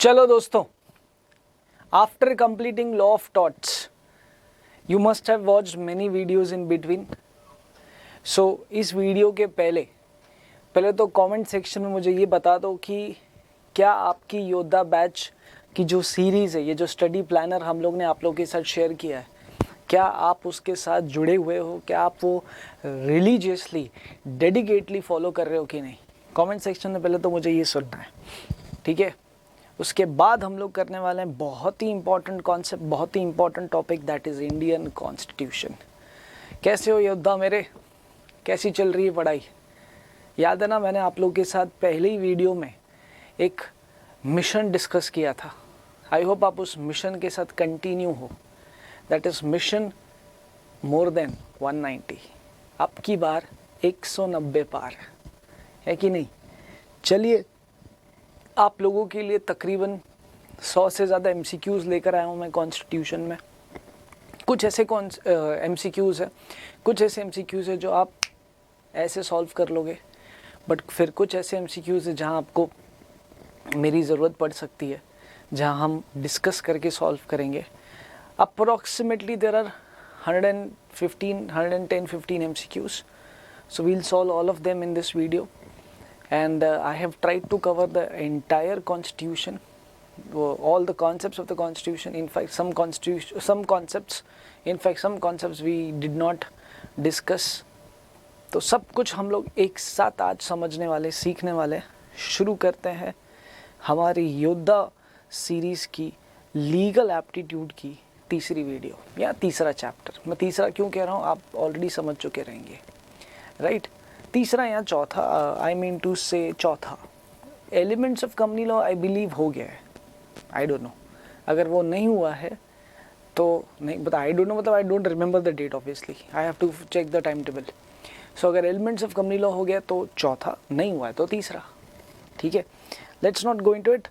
चलो दोस्तों, after completing law of torts you must have watched many videos in between. So इस video के पहले तो कमेंट सेक्शन में मुझे ये बता दो कि क्या आपकी योद्धा बैच की जो सीरीज़ है, ये जो स्टडी प्लानर हम लोग ने आप लोगों के साथ शेयर किया है, क्या आप उसके साथ जुड़े हुए हो? क्या आप वो रिलीजियसली डेडिकेटली फॉलो कर रहे हो कि नहीं? कमेंट सेक्शन में पहले तो मुझे ये सुनना है, ठीक है. उसके बाद हम लोग करने वाले हैं बहुत ही इंपॉर्टेंट कॉन्सेप्ट, बहुत ही important topic, that is Indian constitution. कैसे हो योद्धा मेरे? कैसी चल रही है पढ़ाई? याद है ना, मैंने आप लोगों के साथ पहले ही वीडियो में एक मिशन डिस्कस किया था. आई होप आप उस मिशन के साथ कंटिन्यू हो. That is mission more than 190. अब की बार 190 पार है कि नहीं? चलिए, आप लोगों के लिए तकरीबन 100 से ज़्यादा MCQs लेकर आया हूँ मैं कॉन्स्टिट्यूशन में. कुछ ऐसे MCQs है, कुछ ऐसे MCQs है जो आप ऐसे सॉल्व कर लोगे, बट फिर कुछ ऐसे MCQs है जहाँ आपको मेरी ज़रूरत पड़ सकती है, जहाँ हम डिस्कस करके सॉल्व करेंगे. Approximately there are 110-15 MCQs. So we'll solve all of them in this video. And I have tried to cover the entire constitution, all the concepts of the constitution. In fact, some concepts we did not discuss. तो सब कुछ हम लोग एक साथ आज समझने वाले, सीखने वाले. शुरू करते हैं हमारी योद्धा सीरीज़ की लीगल एप्टीट्यूड की तीसरी वीडियो या तीसरा चैप्टर. मैं तीसरा क्यों कह रहा हूँ, आप ऑलरेडी समझ चुके रहेंगे, राइट? तीसरा या चौथा, आई मीन टू से चौथा. Elements of company law I believe हो गया है. आई डोंट नो, अगर वो नहीं हुआ है तो नहीं बता. आई डोंट नो मतलब I don't remember the date, obviously I have to check the time table. So अगर एलिमेंट्स ऑफ कंपनी लॉ हो गया तो चौथा, नहीं हुआ है तो तीसरा, ठीक है. Let's not go into it.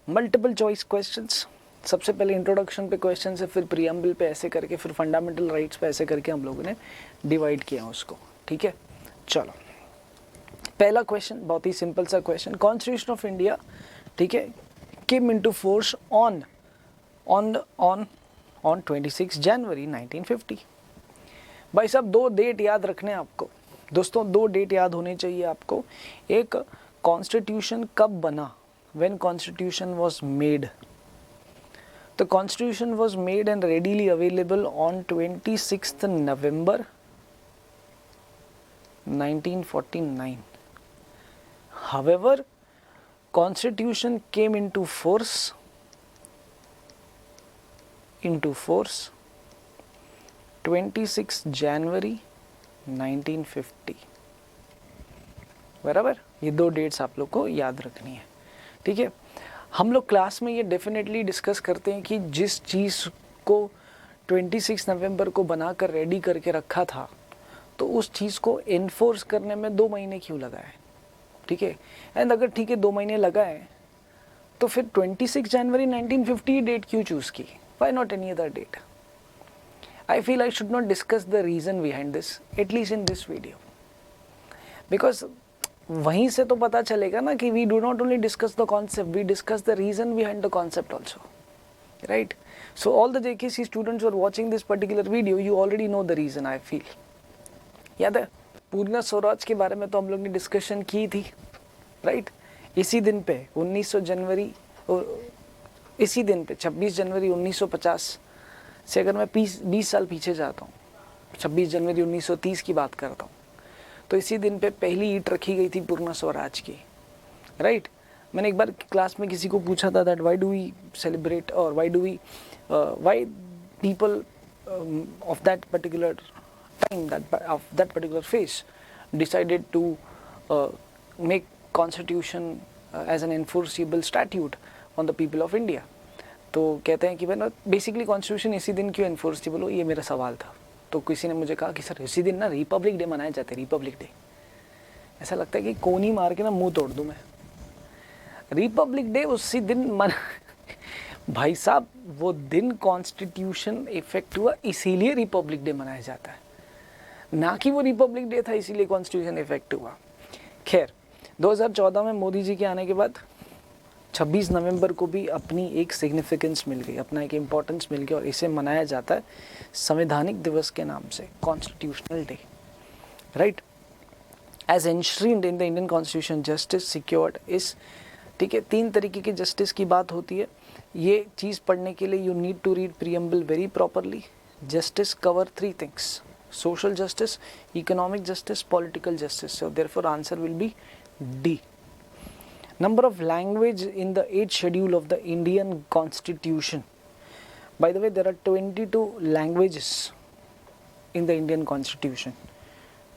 Multiple choice questions. सबसे पहले इंट्रोडक्शन पे क्वेश्चन है, फिर प्रीएम्बल पे ऐसे करके, फिर फंडामेंटल राइट्स पे ऐसे करके हम लोगों ने डिवाइड किया उसको, ठीक है. चलो, पहला क्वेश्चन बहुत ही सिंपल सा क्वेश्चन. कॉन्स्टिट्यूशन ऑफ इंडिया, ठीक है, केम इनटू फोर्स ऑन 26 जनवरी 1950. भाई साहब, दो डेट याद रखने हैं आपको दोस्तों, दो डेट याद होनी चाहिए आपको. एक, कॉन्स्टिट्यूशन कब बना, when constitution was made. The constitution was made and readily available on 26th November 1949. However, constitution came into force 26 January 1950. बराबर, ये दो डेट्स आप लोग को याद रखनी है, ठीक है. हम लोग क्लास में ये डेफिनेटली डिस्कस करते हैं कि जिस चीज़ को 26 नवंबर को बनाकर रेडी करके रखा था, तो उस चीज़ को इन्फोर्स करने में 2 महीने क्यों लगाए, ठीक है. एंड अगर ठीक है 2 महीने लगाए, तो फिर 26 जनवरी 1950 डेट क्यों चूज़ की? Why not any other date? I feel I should not discuss the reason behind this, at least in this video, because वहीं से तो पता चलेगा ना कि we do not only discuss the concept, we discuss the reason behind the concept also, right. So all the JKC students are watching this particular video, you already know the reason. I feel याद है, पूर्ण स्वराज के बारे में तो हम लोग ने डिस्कशन की थी, राइट. इसी दिन पे 26 जनवरी 1950 से अगर मैं 20 साल पीछे जाता हूँ, 26 जनवरी 1930 की बात करता हूँ, तो इसी दिन पे पहली ईंट रखी गई थी पूर्ण स्वराज की, राइट. मैंने एक बार क्लास में किसी को पूछा था that why do we celebrate और why people of that particular time, of that particular phase decided to make constitution as an enforceable statute on the people of India. तो कहते हैं कि भाई बेसिकली कॉन्स्टिट्यूशन इसी दिन क्यों एनफोर्सेबल हो, ये मेरा सवाल था. तो किसी ने मुझे कहा कि सर इसी दिन ना रिपब्लिक डे मनाए जाते हैं, रिपब्लिक डे. ऐसा लगता है कि कोनी मार के ना मुंह तोड़ दूं मैं. रिपब्लिक डे उसी दिन भाई साहब, वो दिन कॉन्स्टिट्यूशन इफेक्ट हुआ इसीलिए रिपब्लिक डे मनाया जाता है, ना कि वो रिपब्लिक डे था इसीलिए कॉन्स्टिट्यूशन इफेक्ट हुआ. खैर, 2014 में मोदी जी के आने के बाद 26 नवंबर को भी अपनी एक सिग्निफिकेंस मिल गई, अपना एक इम्पोर्टेंस मिल गया और इसे मनाया जाता है संवैधानिक दिवस के नाम से, constitutional day, right. As enshrined in the Indian constitution justice secured is, ठीक है, 3 तरीके के जस्टिस की बात होती है। ये चीज़ पढ़ने के लिए you need to read preamble very properly. Justice cover 3 things, social justice, economic justice, political justice. So therefore answer will be D. Number of language in the 8th schedule of the Indian Constitution. By the way, there are 22 languages in the Indian Constitution.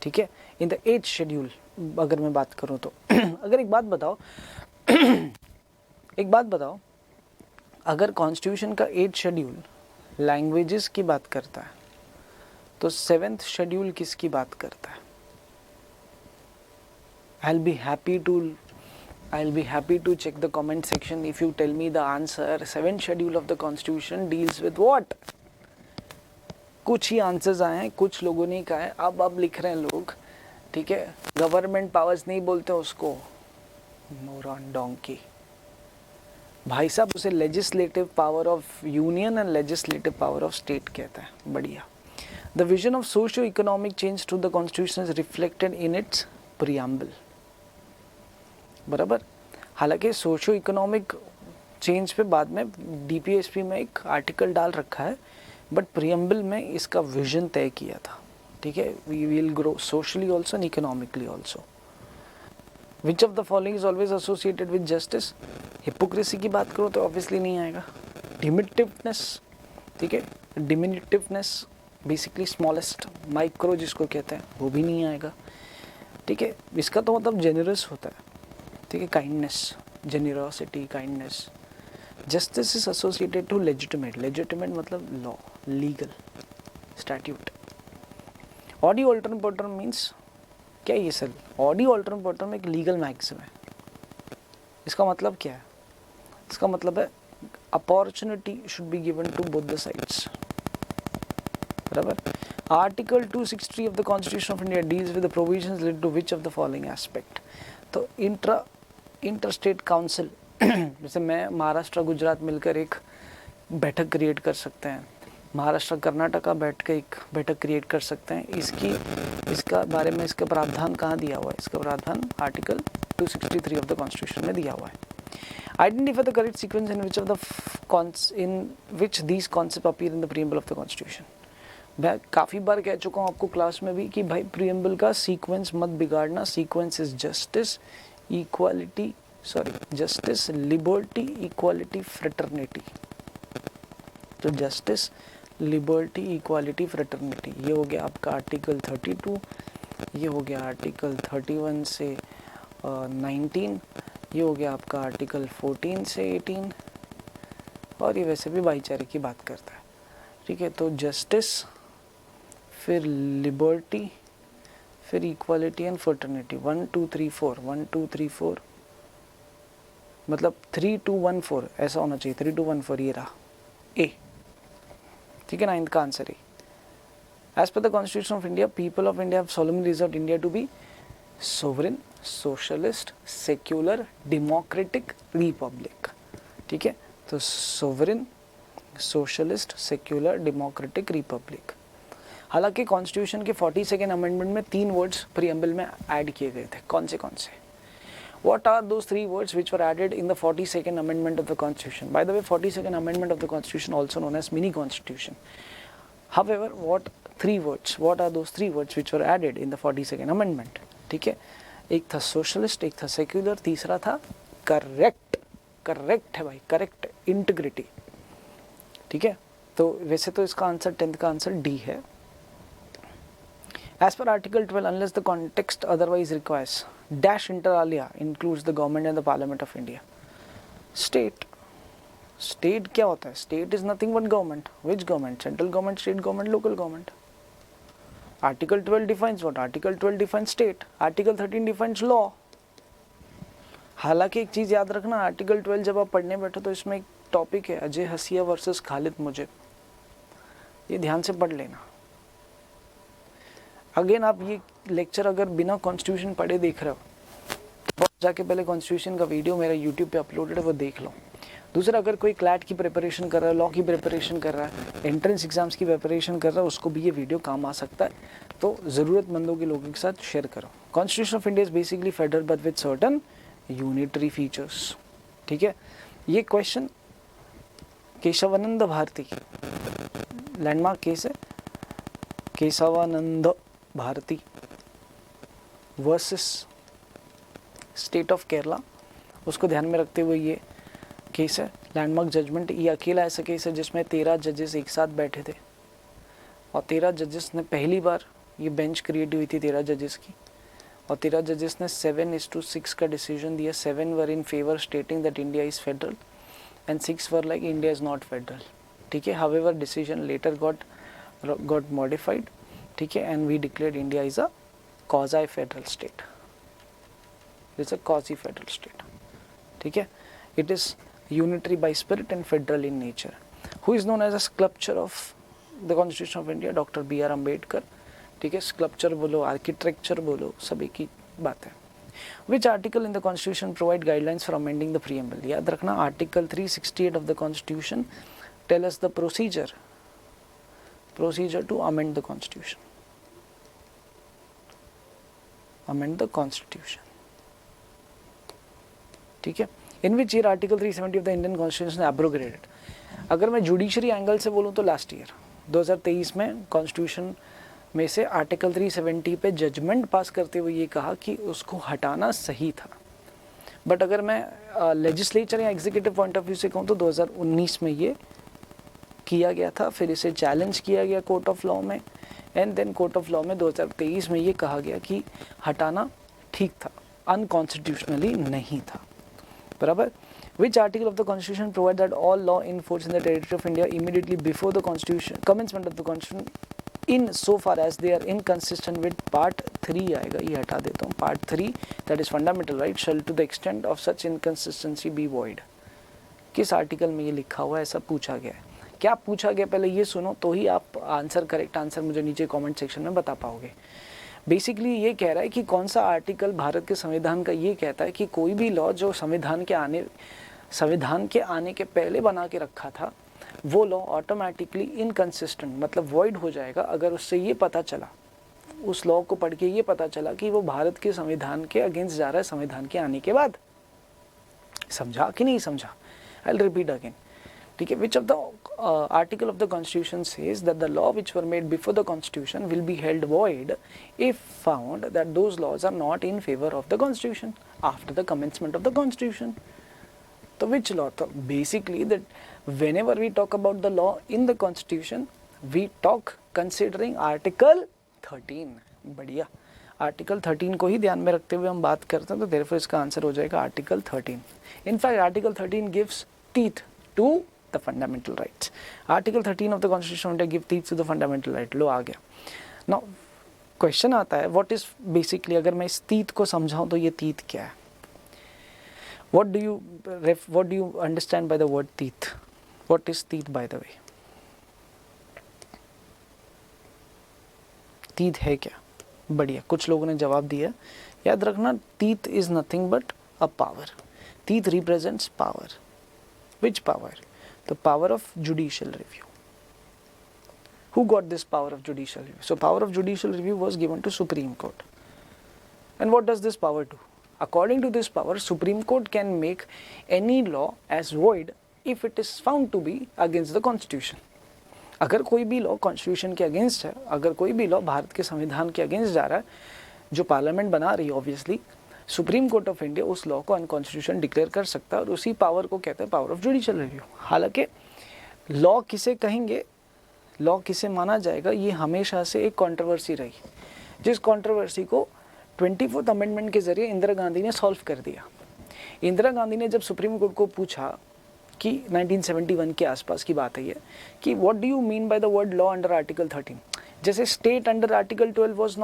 ठीक है, in the 8th schedule अगर मैं बात करूँ तो अगर एक बात बताओ, अगर कॉन्स्टिट्यूशन का 8th शेड्यूल लैंग्वेजेस की बात करता है तो 7th शेड्यूल किसकी बात करता है? I'll be happy to check the comment section if you tell me the answer. 7th schedule of the constitution deals with what? कुछ ही आंसर्स आए हैं, कुछ लोगों ने कहा है, अब लिख रहे हैं लोग, ठीक है, गवर्नमेंट पावर्स नहीं बोलते उसको, मोरॉन डोंकी भाई साहब, उसे legislative power of union and legislative power of state कहता है। बढ़िया। The vision of socio economic change to the constitution is reflected in its preamble. बराबर। हालांकि सोशियो इकोनॉमिक चेंज पे बाद में डीपीएसपी में एक आर्टिकल डाल रखा है, बट प्रीएम्बल में इसका विजन तय किया था, ठीक है। We will grow socially also and economically also. Which of the following is always associated with justice? Hypocrisy की बात करो तो ऑब्वियसली नहीं आएगा। डिमिनिटिवनेस, ठीक है, डिमिनिटिवनेस बेसिकली स्मॉलेस्ट, माइक्रो जिसको कहते हैं, वो भी नहीं आएगा, ठीक है। इसका तो मतलब जेनरस होता है, ठीक है, kindness, generosity, kindness. Justice is associated to legitimate, legitimate मतलब लॉ, लीगल, स्टैट्यूट। ऑडी ऑल्टरम पोर्टम मीन्स क्या ये सर? ऑडी ऑल्टरम पोर्टम एक लीगल मैक्सिम है। इसका मतलब क्या है? इसका मतलब है opportunity should be given to both the sides. बराबर। Article 263 of the constitution of India deals with the provisions related to which of the following aspect? तो इंटर-स्टेट काउंसिल, जैसे मैं महाराष्ट्र गुजरात मिलकर एक बैठक क्रिएट कर सकते हैं, महाराष्ट्र कर्नाटका बैठ के एक बैठक क्रिएट कर सकते हैं। इसका बारे में इसका प्रावधान कहाँ दिया हुआ है? इसका प्रावधान आर्टिकल 263 ऑफ द कॉन्स्टिट्यूशन में दिया हुआ है। Identify the correct sequence in which these concept appear in the preamble of the constitution. मैं काफ़ी बार कह चुका हूँ आपको क्लास में भी कि भाई प्रीएम्बल का सीक्वेंस मत बिगाड़ना। Sequence is justice, justice, liberty, equality, fraternity. तो जस्टिस, लिबर्टी, इक्वालिटी, फ्रेटर्निटी, ये हो गया आपका आर्टिकल 32, ये हो गया आर्टिकल 31 से 19, ये हो गया आपका आर्टिकल 14 से 18, और ये वैसे भी भाईचारे की बात करता है, ठीक है। तो जस्टिस, फिर लिबर्टी, फिर इक्वालिटी एंड फ्रेटर्निटी, 1 2 3 4, 1 2 3 4, मतलब 3 2 1 4 ऐसा होना चाहिए। 3 2 1 4 ये रहा ए, ठीक है ना। इनका आंसर है as per the constitution of India, people of India have solemnly resolved India to be sovereign, socialist, secular, democratic, republic, ठीक है। तो sovereign, socialist, secular, democratic, republic. हालांकि कॉन्स्टिट्यूशन के 42nd अमेंडमेंट में 3 वर्ड्स प्रीएम्बल में add किए गए थे। कौन से? What are those 3 words which were added in the 42nd amendment of the Constitution? By the way, 42nd amendment of the Constitution, also known as mini Constitution. However, what are those 3 words which were added in the 42nd amendment? ठीक है, एक था socialist, एक था secular, तीसरा था correct. Correct है भाई, करेक्ट, इंटीग्रिटी, ठीक है। तो वैसे तो इसका आंसर 10th का आंसर डी है। As per Article 12, unless the context otherwise requires, dash inter alia includes the government and the Parliament of India. State क्या होता है? State is nothing but government. Which government? Central government, state government, local government. Article 12 defines what? Article 12 defines state. Article 13 defines law. हालांकि एक चीज़ याद रखना, article 12 जब आप पढ़ने बैठो तो इसमें एक टॉपिक है अजय हसिया वर्सेस खालिद मुजिब, ये ध्यान से पढ़ लेना। अगेन आप ये लेक्चर अगर बिना कॉन्स्टिट्यूशन पढ़े देख रहे हो, बहुत जाके पहले कॉन्स्टिट्यूशन का वीडियो मेरा यूट्यूब पे अपलोडेड है, वो देख लो। दूसरा, अगर कोई क्लैट की प्रिपरेशन कर रहा है, लॉ की प्रिपरेशन कर रहा है, एंट्रेंस एग्जाम्स की प्रिपरेशन कर रहा है, उसको भी ये वीडियो काम आ सकता है, तो ज़रूरतमंदों के लोगों के साथ शेयर करो। Constitution of India is basically federal but with certain unitary features. ठीक है, ये question Kesavananda Bharati, landmark case है, Kesavananda Bharati versus state of Kerala, उसको ध्यान में रखते हुए ये केस है। लैंडमार्क जजमेंट, ये अकेला ऐसा केस है जिसमें 13 जजेस एक साथ बैठे थे और 13 जजेस ने पहली बार, ये बेंच क्रिएट हुई थी 13 जजेस की, और 13 जजेस ने 7-6 का डिसीजन दिया। 7 were in favour stating that India is federal and 6 were like India is not federal. ठीक है, however decision later got modified. ठीक है, and we declared India is a quasi federal state, it's a quasi federal state. ठीक है, it is unitary by spirit and federal in nature. Who is known as a sculptor of the Constitution of India? Dr. B.R. Ambedkar. ठीक है, sculpture बोलो, architecture बोलो, सब एक ही बात है। Which article in the Constitution provide guidelines for amending the preamble? याद रखना, article 368 of the Constitution tell us the procedure to amend the Constitution. Amend the Constitution. ठीक है, in which year article 370 of the Indian constitution abrogated. अगर मैं judiciary angle से बोलूँ तो last year 2023 में कॉन्स्टिट्यूशन में से आर्टिकल 370 पे जजमेंट पास करते हुए ये कहा कि उसको हटाना सही था। बट अगर मैं लेजिस्लेचर या एग्जीक्यूटिव पॉइंट ऑफ व्यू से कहूँ तो 2019 में ये किया गया था, फिर इसे चैलेंज किया गया कोर्ट ऑफ लॉ में, and then court of law में 2023 में ये कहा गया कि हटाना ठीक था, अनकॉन्स्टिट्यूशनली नहीं था। बराबर। Which article of the Constitution provide that all law in force in the territory of India immediately before the Constitution, commencement of the Constitution, in so far as they are inconsistent with Part 3 आएगा, ये हटा देता हूँ, Part 3 that is fundamental right shall to the extent of such inconsistency be void। किस article में ये लिखा हुआ है, ऐसा पूछा गया है। क्या पूछा गया पहले ये सुनो, तो ही आप आंसर, करेक्ट आंसर मुझे नीचे कमेंट सेक्शन में बता पाओगे। बेसिकली ये कह रहा है कि कौन सा आर्टिकल भारत के संविधान का ये कहता है कि कोई भी लॉ जो संविधान के आने के पहले बना के रखा था, वो लॉ ऑटोमेटिकली इनकंसिस्टेंट मतलब वॉइड हो जाएगा अगर उससे ये पता चला, उस लॉ को पढ़ के ये पता चला कि वो भारत के संविधान के अगेंस्ट जा रहा है संविधान के आने के बाद। समझा कि नहीं समझा? I will repeat again. ठीक है, विच of the article of the Constitution says that the law which were made before the Constitution will be held void if found that those laws are not in favor of the Constitution after the commencement of the Constitution. So which law? So basically that whenever we talk about the law in the Constitution, we talk considering Article 13. बढ़िया, article 13 को ही ध्यान में रखते हुए हम बात करते हैं, तो therefore इसका आंसर हो जाएगा article 13. In fact, article 13 gives teeth to the fundamental rights. Article 13 of the Constitution of India give teeth to the fundamental right. लो आ गया. Now क्वेश्चन आता है, what is basically, अगर मैं इस teeth को समझाऊं तो ये teeth क्या है? What do you understand by the word teeth? What is teeth by the way? teeth है क्या? बढ़िया, कुछ लोगों ने जवाब दिया। याद रखना, teeth is nothing but a power. Teeth represents power. Which power? The power of judicial review. Who got this power of judicial review? So power of judicial review was given to Supreme Court. And what does this power do? According to this power, Supreme Court can make any law as void if it is found to be against the Constitution. अगर कोई भी law constitution के against है, अगर कोई भी law Bharat के संविधान के अगेंस्ट जा रहा है, जो पार्लियामेंट बना रही है obviously, supreme court of India उस लॉ को अनकॉन्स्टिट्यूशन डिक्लेयर कर सकता है, और उसी पावर को कहते हैं पावर ऑफ जुडिशियल रिव्यू। हालांकि लॉ किसे कहेंगे, लॉ किसे माना जाएगा, ये हमेशा से एक कंट्रोवर्सी रही, जिस कंट्रोवर्सी को 24th अमेंडमेंट के जरिए इंदिरा गांधी ने सॉल्व कर दिया। इंदिरा गांधी ने जब सुप्रीम कोर्ट को पूछा कि 1971 के आसपास की बात है ये, कि what do you mean by the word law under article 13, जैसे state under article 12 was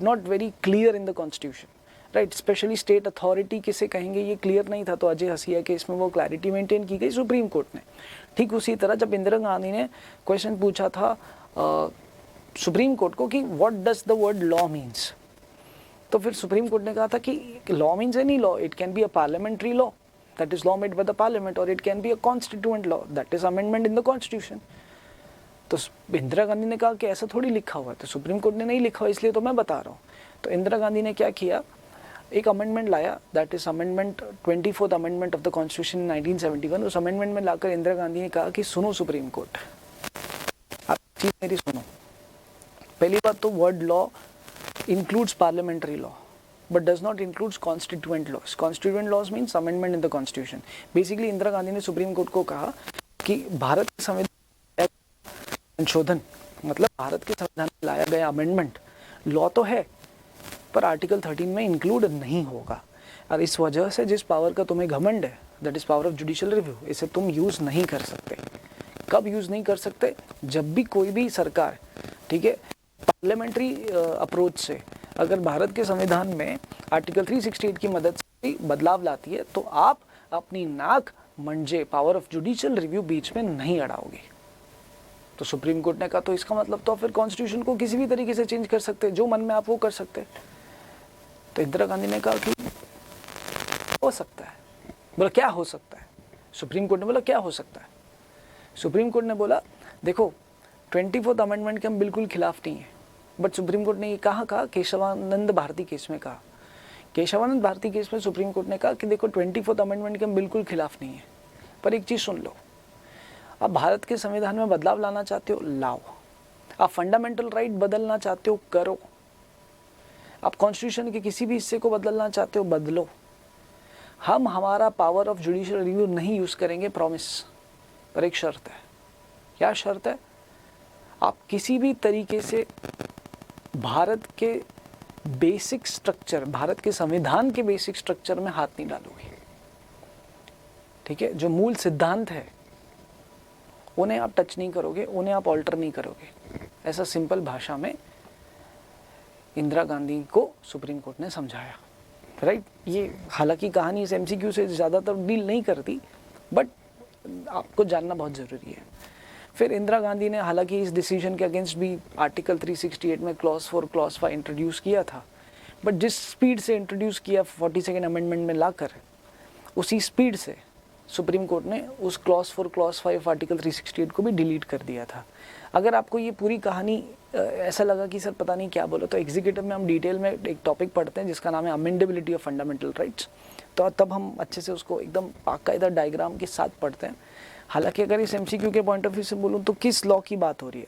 not very clear in the constitution, right. Specially state authority किसे कहेंगे ये क्लियर नहीं था, तो अजय हसिया के इसमें वो क्लैरिटी मेंटेन की गई सुप्रीम कोर्ट ने। ठीक उसी तरह जब इंदिरा गांधी ने क्वेश्चन पूछा था सुप्रीम कोर्ट को कि what does the word law means, तो फिर सुप्रीम कोर्ट ने कहा था कि law means any law, it can be a parliamentary law that is law made by the parliament, और it can be a constituent law that is amendment in the constitution. तो इंदिरा गांधी ने कहा कि ऐसा थोड़ी लिखा हुआ है, तो सुप्रीम कोर्ट ने नहीं लिखा हुआ इसलिए तो मैं बता रहा हूँ। तो इंदिरा गांधी ने क्या किया, एक अमेंडमेंट लाया, that is amendment 24th amendment of the constitution in 1971। उस अमेंडमेंट में लाकर इंदिरा गांधी ने कहा कि सुनो सुप्रीम कोर्ट, आप चीज मेरी सुनो। पहली बात तो word law includes parliamentary law but does not includes constituent laws. Constituent laws means amendment in the constitution. Basically Indira Gandhi ने सुप्रीम कोर्ट को कहा कि भारत के संविधान संशोधन, मतलब भारत के संविधान में लाया गया अमेंडमेंट लॉ तो है पर आर्टिकल 13 में इंक्लूड नहीं होगा, और इस वजह से जिस पावर का तुम्हें घमंड है, that is power of judicial review, इसे तुम यूज नहीं कर सकते। कब यूज नहीं कर सकते, जब भी कोई भी सरकार, ठीक है, पार्लियामेंट्री अप्रोच से अगर भारत के संविधान में आर्टिकल 368 की मदद से बदलाव लाती है तो आप अपनी नाक मंजे पावर ऑफ जुडिशियल रिव्यू बीच में नहीं अड़ाओगे। तो सुप्रीम कोर्ट ने कहा तो इसका मतलब तो फिर कॉन्स्टिट्यूशन को किसी भी तरीके से चेंज कर सकते हैं, जो मन में आप वो कर सकते हैं। तो इंदिरा गांधी ने कहा कि हो सकता है। बोला क्या हो सकता है? सुप्रीम कोर्ट ने बोला क्या हो सकता है? सुप्रीम कोर्ट ने बोला देखो 24th अमेंडमेंट के हम बिल्कुल खिलाफ नहीं है, बट सुप्रीम कोर्ट ने ये कहा केशवानंद भारती केस में कहा, केशवानंद भारती केस में सुप्रीम कोर्ट ने कहा कि देखो 24th अमेंडमेंट के हम बिल्कुल खिलाफ नहीं है, पर एक चीज सुन लो, आप भारत के संविधान में बदलाव लाना चाहते हो लाओ, आप फंडामेंटल राइट बदलना चाहते हो करो, आप कॉन्स्टिट्यूशन के किसी भी हिस्से को बदलना चाहते हो बदलो, हम हमारा पावर ऑफ जुडिशियल रिव्यू नहीं यूज करेंगे प्रॉमिस, पर एक शर्त है। क्या शर्त है? आप किसी भी तरीके से भारत के बेसिक स्ट्रक्चर, भारत के संविधान के बेसिक स्ट्रक्चर में हाथ नहीं डालोगे, ठीक है, जो मूल सिद्धांत है उन्हें आप टच नहीं करोगे, उन्हें आप ऑल्टर नहीं करोगे। ऐसा सिंपल भाषा में इंदिरा गांधी को सुप्रीम कोर्ट ने समझाया, राइट। ये हालांकि कहानी इस एमसीक्यू से ज़्यादातर डील नहीं करती, बट आपको जानना बहुत ज़रूरी है। फिर इंदिरा गांधी ने हालांकि इस डिसीजन के अगेंस्ट भी आर्टिकल 368 में क्लॉज 4 क्लॉज 5 इंट्रोड्यूस किया था, बट जिस स्पीड से इंट्रोड्यूस किया 42nd अमेंडमेंट में लाकर, उसी स्पीड से सुप्रीम कोर्ट ने उस क्लॉज 4 क्लॉज 5 आर्टिकल 368 को भी डिलीट कर दिया था। अगर आपको ये पूरी कहानी ऐसा लगा कि सर पता नहीं क्या बोलो, तो एग्जीक्यूटिव में हम डिटेल में एक टॉपिक पढ़ते हैं जिसका नाम है अमेंडेबिलिटी ऑफ फंडामेंटल राइट्स, तो तब हम अच्छे से उसको एकदम बाकायदा डायग्राम के साथ पढ़ते हैं। हालांकि अगर इस एमसीक्यू के पॉइंट ऑफ व्यू से बोलूँ तो किस लॉ की बात हो रही है,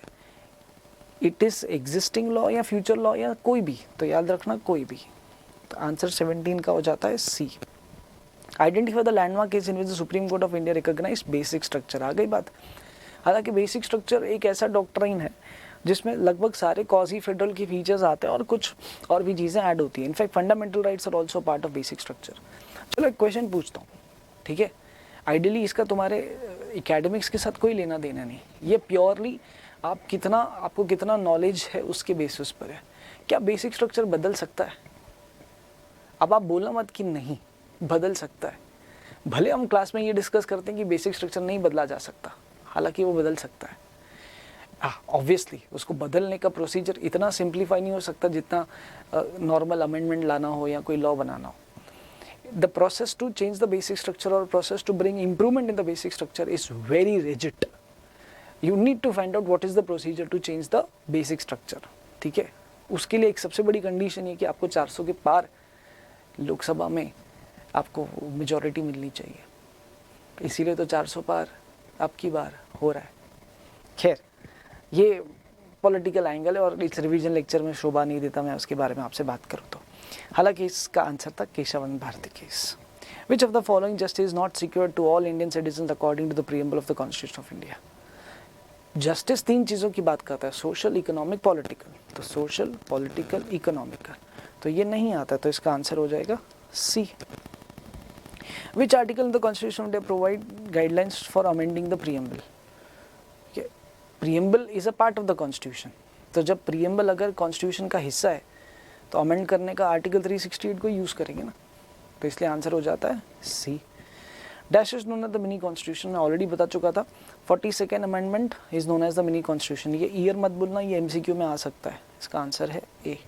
इट इज़ एग्जिस्टिंग लॉ या फ्यूचर लॉ या कोई भी, तो याद रखना कोई भी। तो आंसर 17 का हो जाता है C. Identify the landmark case in which the supreme court of India recognize basic structure. आ गई बात। हालांकि बेसिक स्ट्रक्चर एक ऐसा डॉक्ट्राइन है जिसमें लगभग सारे क्वाजी फेडरल के फीचर्स आते हैं और कुछ और भी चीज़ें ऐड होती हैं। In fact fundamental rights are also part of basic structure. चलो एक क्वेश्चन पूछता हूँ, ठीक है, आइडियली इसका तुम्हारे एकेडमिक्स के साथ कोई लेना देना नहीं, ये प्योरली आपको कितना नॉलेज है उसके बेसिस पर है। क्या बेसिक स्ट्रक्चर बदल सकता है? अब आप बोलना मत कि नहीं, बदल सकता है। भले हम क्लास में ये डिस्कस करते हैं कि बेसिक स्ट्रक्चर नहीं बदला जा सकता, हालांकि वो बदल सकता है। ऑब्वियसली उसको बदलने का प्रोसीजर इतना सिंप्लीफाई नहीं हो सकता जितना नॉर्मल अमेंडमेंट लाना हो या कोई लॉ बनाना हो। The process to change the basic structure or process to bring improvement in the basic structure is very rigid. You need to find out what is the procedure to change the basic structure. ठीक है, उसके लिए एक सबसे बड़ी condition ये कि आपको 400 के पार लोकसभा में आपको मेजॉरिटी मिलनी चाहिए, इसीलिए तो 400 पार आपकी बार हो रहा है। खैर, ये पॉलिटिकल एंगल है और इस रिवीजन लेक्चर में शोभा नहीं देता मैं उसके बारे में आपसे बात करूँ तो। हालांकि इसका आंसर था Kesavananda Bharati case. Which of the following justice not secured to all Indian citizen according to the preamble of the constitution of India. Justice 3 चीज़ों की बात करता है, सोशल, इकोनॉमिक, पॉलिटिकल। तो सोशल, पॉलिटिकल, इकोनॉमिकल, तो ये नहीं आता, तो इसका आंसर हो जाएगा C. Which article in the constitution of India provide guidelines for amending the preamble. Preamble is a part of the constitution, तो जब प्रीएम्बल अगर कॉन्स्टिट्यूशन का हिस्सा है तो अमेंड करने का आर्टिकल 368 को यूज़ करेंगे ना, तो इसलिए आंसर हो जाता है C. Dash is known as the mini constitution, मैं ऑलरेडी बता चुका था। 42nd amendment is known as the mini constitution. ये ईयर मत बोलना, ये एमसीक्यू में आ सकता है। इसका आंसर है ए।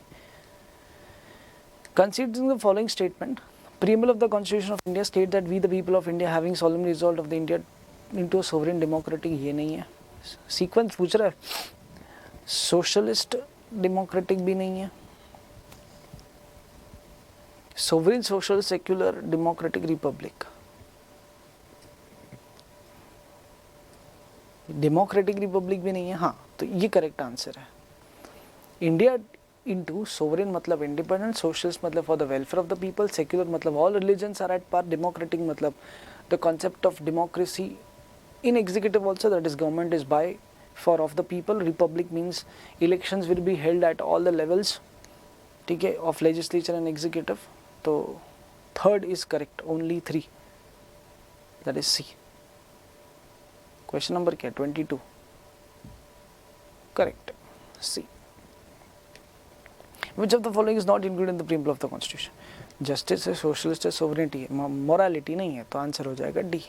Considering the following statement, preamble of the Constitution of India states that we the people of India having solemnly resolved of the India into a sovereign democratic, ये नहीं है. सीक्वेंस पूछ रहा है. सोशलिस्ट डेमोक्रेटिक भी नहीं है. Sovereign social secular democratic Republic. Democratic Republic भी नहीं है. हाँ, तो ये करेक्ट आंसर है. इंडिया into sovereign मतलब independent, socialist मतलब for the welfare of the people, secular मतलब all religions are at par, democratic मतलब the concept of democracy in executive also, that is government is by for of the people. Republic means elections will be held at all the levels, ठीक है, of legislature and executive. तो third is correct, only 3, that is C. Question number क्या 22, correct, C. Which of the following is not included in the preamble of the Constitution? Justice है, socialist है, sovereignty है, morality नहीं है, तो answer हो जाएगा D.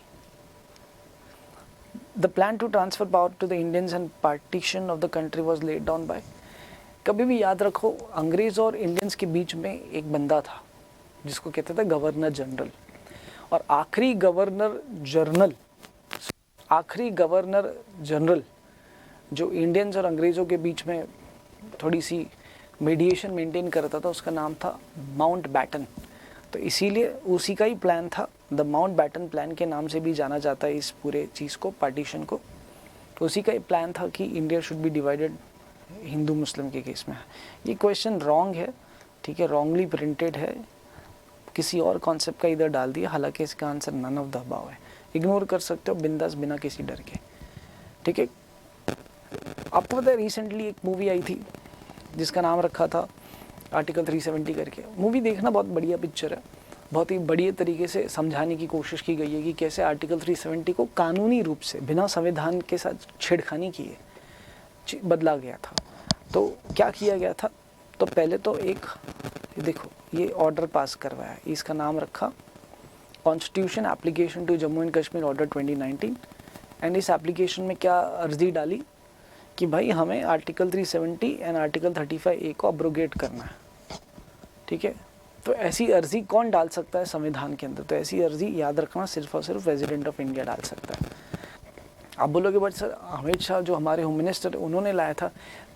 The plan to transfer power to the Indians and partition of the country was laid down by. कभी भी याद रखो, अंग्रेज और इंडियंस के बीच में एक बंदा था जिसको कहते थे गवर्नर जनरल, और आखिरी गवर्नर जनरल जो इंडियंस और अंग्रेज़ों के बीच में थोड़ी सी मीडिएशन मेंटेन करता था, उसका नाम था माउंट बैटन. तो इसीलिए उसी का ही प्लान था, द माउंट बैटन प्लान के नाम से भी जाना जाता है इस पूरे चीज़ को, पार्टीशन को. तो उसी का ही प्लान था कि India should be divided Hindu Muslim के केस में. ये क्वेश्चन रॉन्ग है, ठीक है, रॉन्गली प्रिंटेड है, किसी और कॉन्सेप्ट का इधर डाल दिया, हालांकि इसका answer none of the above है. इग्नोर कर सकते हो बिंदास, बिना किसी डर के, ठीक है. आपको पता है रिसेंटली एक मूवी आई थी जिसका नाम रखा था आर्टिकल 370 करके. मूवी देखना, बहुत बढ़िया पिक्चर है, बहुत ही बढ़िया तरीके से समझाने की कोशिश की गई है कि कैसे आर्टिकल 370 को कानूनी रूप से बिना संविधान के साथ छेड़खानी किए बदला गया था. तो क्या किया गया था, तो पहले तो एक देखो ये ऑर्डर पास करवाया, इसका नाम रखा constitution application to Jammu and Kashmir order 2019. And इस एप्लीकेशन में क्या अर्जी डाली कि भाई हमें आर्टिकल 370 एंड आर्टिकल 35A को अब्रोगेट करना है, ठीक है. तो ऐसी अर्जी कौन डाल सकता है संविधान के अंदर? तो ऐसी अर्जी याद रखना सिर्फ और सिर्फ प्रेसिडेंट ऑफ इंडिया डाल सकता है. आप बोलोगे बट सर अमित शाह जो हमारे होम मिनिस्टर उन्होंने लाया था,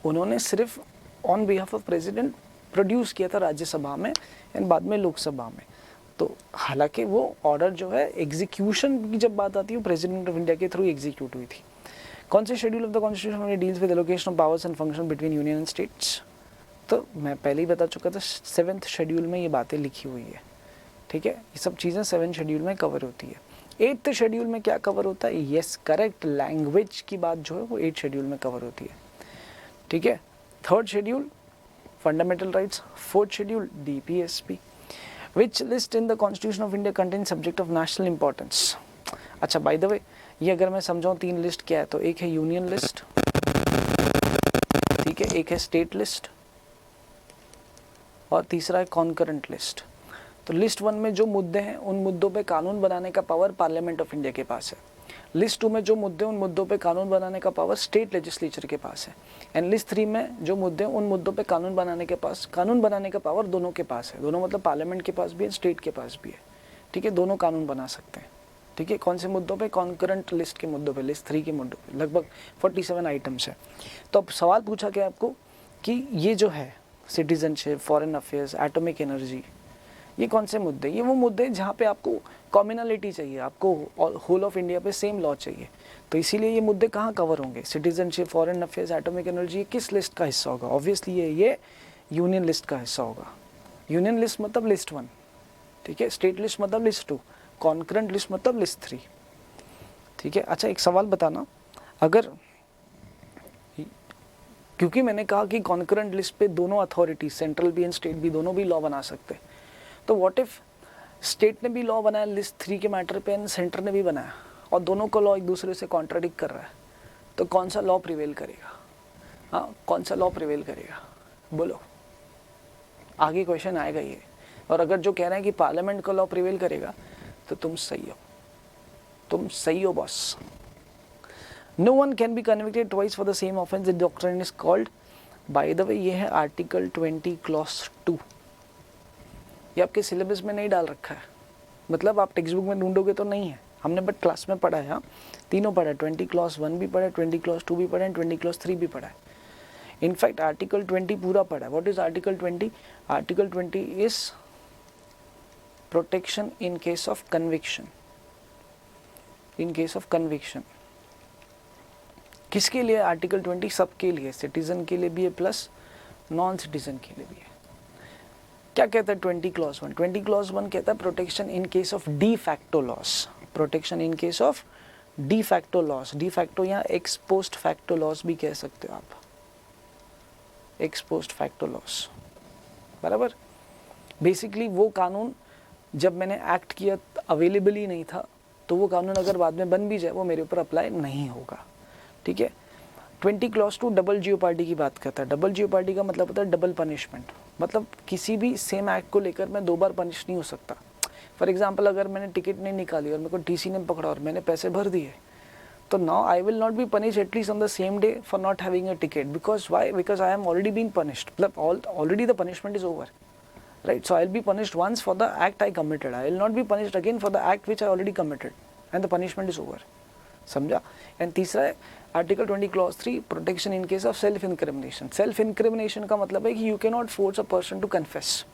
उन्होंने सिर्फ on behalf of president produce किया था राज्यसभा में एंड बाद में लोकसभा में. तो हालांकि वो ऑर्डर जो है एग्जीक्यूशन की जब बात आती है वो प्रेसिडेंट ऑफ इंडिया के थ्रू एग्जीक्यूट हुई थी. कौन से schedule of the constitution deals with allocation of powers and function between union and states? तो मैं पहले ही बता चुका था 7th शेड्यूल में ये बातें लिखी हुई है, ठीक है. ये सब चीज़ें 7th शेड्यूल में कवर होती है. 8th शेड्यूल में क्या कवर होता है? यस करेक्ट, लैंग्वेज की बात जो है वो 8th शेड्यूल में कवर होती है, ठीक है. 3rd schedule fundamental rights. 4th schedule DPSP. Which list in the constitution of India contain subject of national importance? अच्छा बाय द वे, ये अगर मैं समझाऊँ 3 लिस्ट क्या है, तो एक है यूनियन लिस्ट, ठीक है, एक है स्टेट लिस्ट और तीसरा है कॉन्करेंट लिस्ट. तो लिस्ट 1 में जो मुद्दे हैं उन मुद्दों पे कानून बनाने का पावर पार्लियामेंट ऑफ इंडिया के पास है. लिस्ट 2 में जो मुद्दे उन मुद्दों पे कानून बनाने का पावर स्टेट लेजिस्लेचर के पास है. एंड लिस्ट 3 में जो मुद्दे उन मुद्दों पे कानून बनाने का पावर दोनों के पास है. दोनों मतलब पार्लियामेंट के पास भी है, स्टेट के पास भी है, ठीक है. दोनों कानून बना सकते हैं, ठीक है. कौन से मुद्दों पे? कॉन्करेंट लिस्ट के मुद्दों पे, लिस्ट 3 के मुद्दों पे. लगभग 47 आइटम्स है. तो अब सवाल पूछा गया आपको कि ये जो है citizenship, foreign affairs, atomic energy, ये कौन से मुद्दे? ये वो मुद्दे जहाँ पे आपको कॉम्युनलिटी चाहिए, आपको होल ऑफ इंडिया पे सेम लॉ चाहिए. तो इसीलिए ये मुद्दे कहाँ कवर होंगे? Citizenship, foreign affairs, atomic energy. ये किस लिस्ट का हिस्सा होगा? ऑब्वियसली ये यूनियन लिस्ट का हिस्सा होगा. यूनियन लिस्ट मतलब लिस्ट 1, ठीक है. स्टेट लिस्ट मतलब लिस्ट 2, कॉन्करेंट लिस्ट मतलब लिस्ट 3, ठीक है. अच्छा एक सवाल बताना, अगर क्योंकि मैंने कहा कि कॉन्करेंट लिस्ट पे दोनों अथॉरिटी, सेंट्रल भी एंड स्टेट भी, दोनों भी लॉ बना सकते, तो व्हाट इफ स्टेट ने भी लॉ बनाया लिस्ट 3 के मैटर पे एंड सेंटर ने भी बनाया और दोनों का लॉ एक दूसरे से कॉन्ट्राडिक्ट कर रहा है, तो कौन सा लॉ प्रिवेल करेगा? हाँ, कौन सा लॉ प्रिवेल करेगा? बोलो, आगे क्वेश्चन आएगा ये. और अगर जो कह रहे हैं कि पार्लियामेंट का लॉ प्रिवेल करेगा तो तुम सही हो boss. No one can be convicted twice for the same offence, the doctrine is called. By the way ये है आर्टिकल 20 क्लॉज 2, ये आपके सिलेबस में नहीं डाल रखा है, मतलब आप टेक्स्ट बुक में ढूंढोगे तो नहीं है, हमने बट क्लास में पढ़ा है। हाँ, तीनों पढ़ा है, 20 क्लॉज 1 भी पढ़ा है, 20 क्लॉज 2 भी पढ़ा है, 20 क्लॉज 3 भी पढ़ा है। इनफैक्ट आर्टिकल 20 पूरा पढ़ा है। What is article 20? Article 20 is protection in case of conviction. In case of conviction किसके लिए आर्टिकल 20? सबके लिए, सिटीजन के लिए भी है प्लस नॉन सिटीजन के लिए भी है। क्या कहता है 20 क्लॉज 1? 20 क्लॉज 1 कहता है protection in case of de facto loss. Protection in case of de facto loss. De facto या एक्स पोस्ट फैक्टो लॉस भी कह सकते हो आप, एक्स पोस्ट फैक्टो लॉस, बराबर। बेसिकली वो कानून जब मैंने एक्ट किया अवेलेबल ही नहीं था, तो वो कानून अगर बाद में बन भी जाए वो मेरे ऊपर अप्लाई नहीं होगा, ठीक है। 20 क्लॉज 2 डबल जियोपार्डी की बात करता है। डबल जियोपार्डी का मतलब होता है डबल पनिशमेंट, मतलब किसी भी सेम एक्ट को लेकर मैं 2 बार पनिश नहीं हो सकता। फॉर एग्जाम्पल, अगर मैंने टिकट नहीं निकाली और मेरे को टीसी ने पकड़ा और मैंने पैसे भर दिए, तो now I will not be punish at least on the same day for not having a ticket, because why? Because I am already being punished, मतलब already the punishment is over, right? So I'll be punished once for the act I committed. I will not be punished again for the act which I already committed, and the punishment is over. समझा? And तीसरा है article 20 clause 3 protection in case of self incrimination. Self incrimination का मतलब है कि you can not force a person to confess,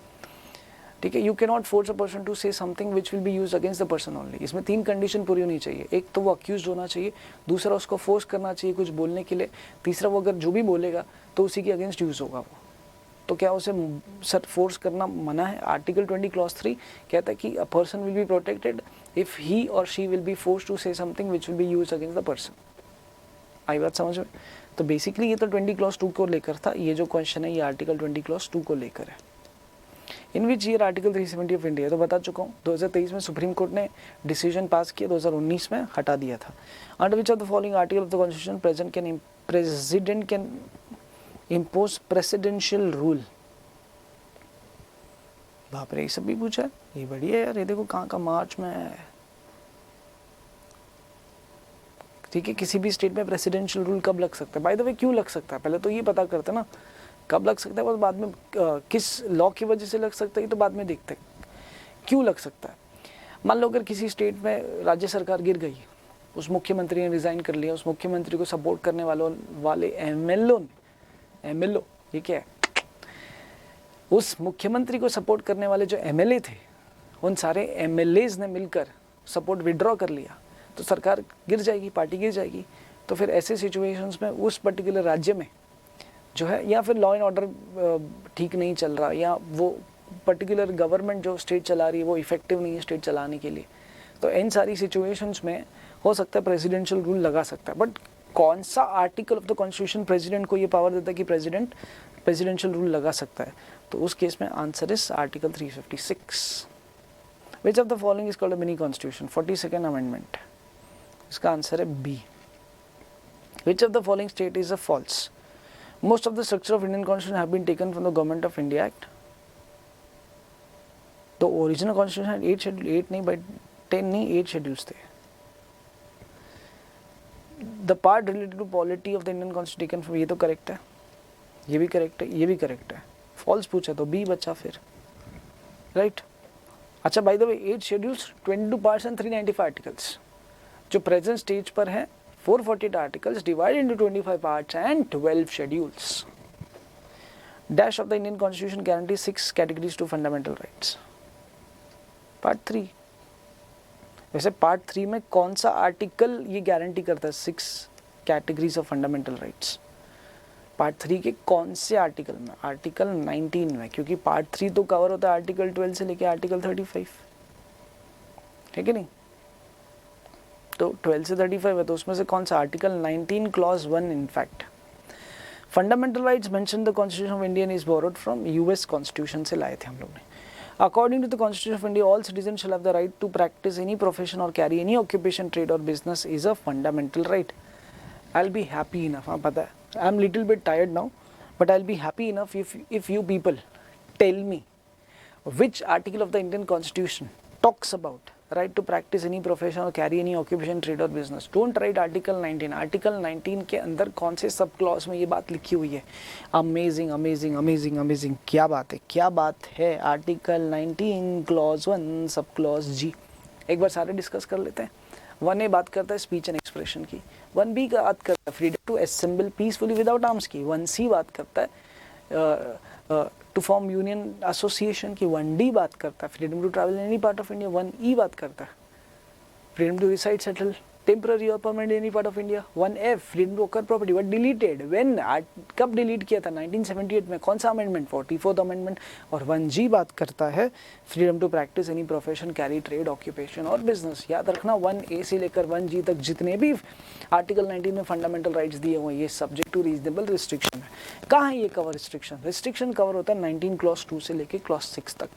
ठीक है। You can not force a person to say something which will be use against the person only. इसमें 3 condition पूरी होनी चाहिए। एक तो वो अक्यूज होना चाहिए, दूसरा उसको फोर्स करना चाहिए कुछ बोलने के लिए, तीसरा वो अगर जो भी बोलेगा तो उसी के अगेंस्ट यूज होगा वो। तो क्या उसे सर फोर्स करना मना है? आर्टिकल 20 क्लॉज 3 कहता है कि a person will be protected if he or she will be force to say something which will be use against the person. आई बात समझ में? तो बेसिकली ये तो 20 क्लॉज 2 को लेकर था। ये जो क्वेश्चन है ये आर्टिकल 20 क्लॉज 2 को लेकर है। In which year article 370 of India, तो बता चुका हूँ 2023 में सुप्रीम कोर्ट ने डिसीजन पास किया, 2019 में हटा दिया था। Under which of the following article of the constitution president can impose presidential rule. बाप रे, ये सब भी पूछा है, ये बढ़िया है यार। ये देखो कहाँ का मार्च में है, ठीक है। किसी भी स्टेट में प्रेसिडेंशियल रूल कब लग सकता है? बाय द वे क्यों लग सकता है पहले तो ये पता करते ना, कब लग सकता है, और बाद में किस लॉ की वजह से लग सकता है, ये तो बाद में देखते हैं क्यों लग सकता है। मान लो अगर किसी स्टेट में राज्य सरकार गिर गई, उस मुख्यमंत्री ने रिजाइन कर लिया, उस मुख्यमंत्री को सपोर्ट करने वाले एमएलओ ये क्या है, उस मुख्यमंत्री को सपोर्ट करने वाले जो एमएलए थे, उन सारे एमएलएज ने मिलकर सपोर्ट विड्रॉ कर लिया, तो सरकार गिर जाएगी, पार्टी गिर जाएगी। तो फिर ऐसे सिचुएशंस में उस पर्टिकुलर राज्य में जो है, या फिर लॉ एंड ऑर्डर ठीक नहीं चल रहा, या वो पर्टिकुलर गवर्नमेंट जो स्टेट चला रही है वो इफेक्टिव नहीं है स्टेट चलाने के लिए, तो इन सारी सिचुएशंस में हो सकता है प्रेसिडेंशियल रूल लगा सकता है। बट कौन सा article of the constitution president को ये पावर देता है कि प्रेसिडेंट प्रेसिडेंशियल रूल लगा सकता है? तो उस केस में answer is article 356। Which of the following is called a mini constitution? 42nd amendment. इसका आंसर है B. Which of the following state is a false? Most of the structure of Indian constitution have been taken from the government of India act. तो original constitution 8 schedule, 8 नहीं but 10 नहीं 8 schedules थे। The part related to polity of the Indian constitution taken from, ये तो correct है, ये भी correct है, ये भी करेक्ट है। फॉल्स पूछा तो बी बचा फिर, राइट। अच्छा, by the way 8 schedules, 22 parts and 395 articles. जो प्रेजेंट स्टेज पर है 448 articles divide into 25 parts and 12 schedules. Dash of the Indian constitution guarantees 6 categories to fundamental rights. Part 3, वैसे पार्ट 3 में कौन सा आर्टिकल ये गारंटी करता है 6 categories of fundamental rights? Part 3 के कौन से आर्टिकल में? आर्टिकल 19 में, क्योंकि पार्ट 3 तो कवर होता है आर्टिकल 12 से लेके आर्टिकल 35, ठीक है नहीं? तो 12 से 35 है, तो उसमें से कौन सा? Article 19 clause 1 in fact. Fundamental rights mention the constitution of India is borrowed from US constitution से लाए थे हम लोग ने। According to the Constitution of India, all citizens shall have the right to practice any profession or carry any occupation, trade or business is a fundamental right. I'll be happy enough, हाँ पता है, I'm little bit tired now, but I'll be happy enough if you people tell me which article of the Indian Constitution talks about right to practice any profession or carry any occupation, trade or business. Don't write Article 19. Article 19 के अंदर कौन से sub clause में ये बात लिखी हुई है? अमेजिंग अमेजिंग अमेजिंग अमेजिंग, क्या बात है, क्या बात है. आर्टिकल 19 क्लॉज 1 सब क्लॉज जी. एक बार सारे डिस्कस कर लेते हैं. 1A बात करता है स्पीच एंड एक्सप्रेशन की. 1B का बात करता है freedom to assemble peacefully without arms की. 1C बात करता है टू फॉर्म यूनियन एसोसिएशन की. 1D बात करता है freedom to travel in any part of India. 1E बात करता है freedom to reside settle temporary और permanent any part of India. 1F freedom to acquire property but deleted when. कब delete किया था? 1978 में. कौन सा अमेंडमेंट? 44th amendment. और 1G बात करता है freedom to practise any profession, carry trade, occupation और बिजनेस. याद रखना 1A से लेकर 1G तक जितने भी आर्टिकल 19 में फंडामेंटल राइट्स दिए हुए ये सब्जेक्ट टू रीजनेबल रिस्ट्रिक्शन है. कहाँ है ये कवर रिस्ट्रिक्शन? रिस्ट्रिक्शन कवर होता है 19 क्लॉज 2 से लेकर क्लॉज 6 तक.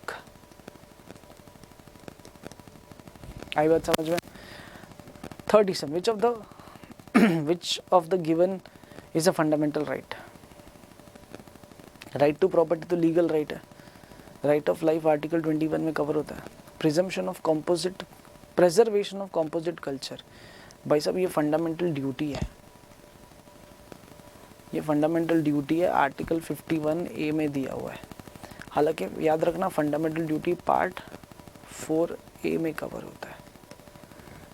आई बात समझ में? 37. Which of the given is a fundamental right? Right to property तो legal right है. Right of life आर्टिकल 21 में कवर होता है. Presumption of composite, preservation of composite culture. भाई साहब ये फंडामेंटल ड्यूटी है. ये फंडामेंटल ड्यूटी है, आर्टिकल 51A में दिया हुआ है. हालांकि याद रखना फंडामेंटल ड्यूटी पार्ट 4A में कवर होता है.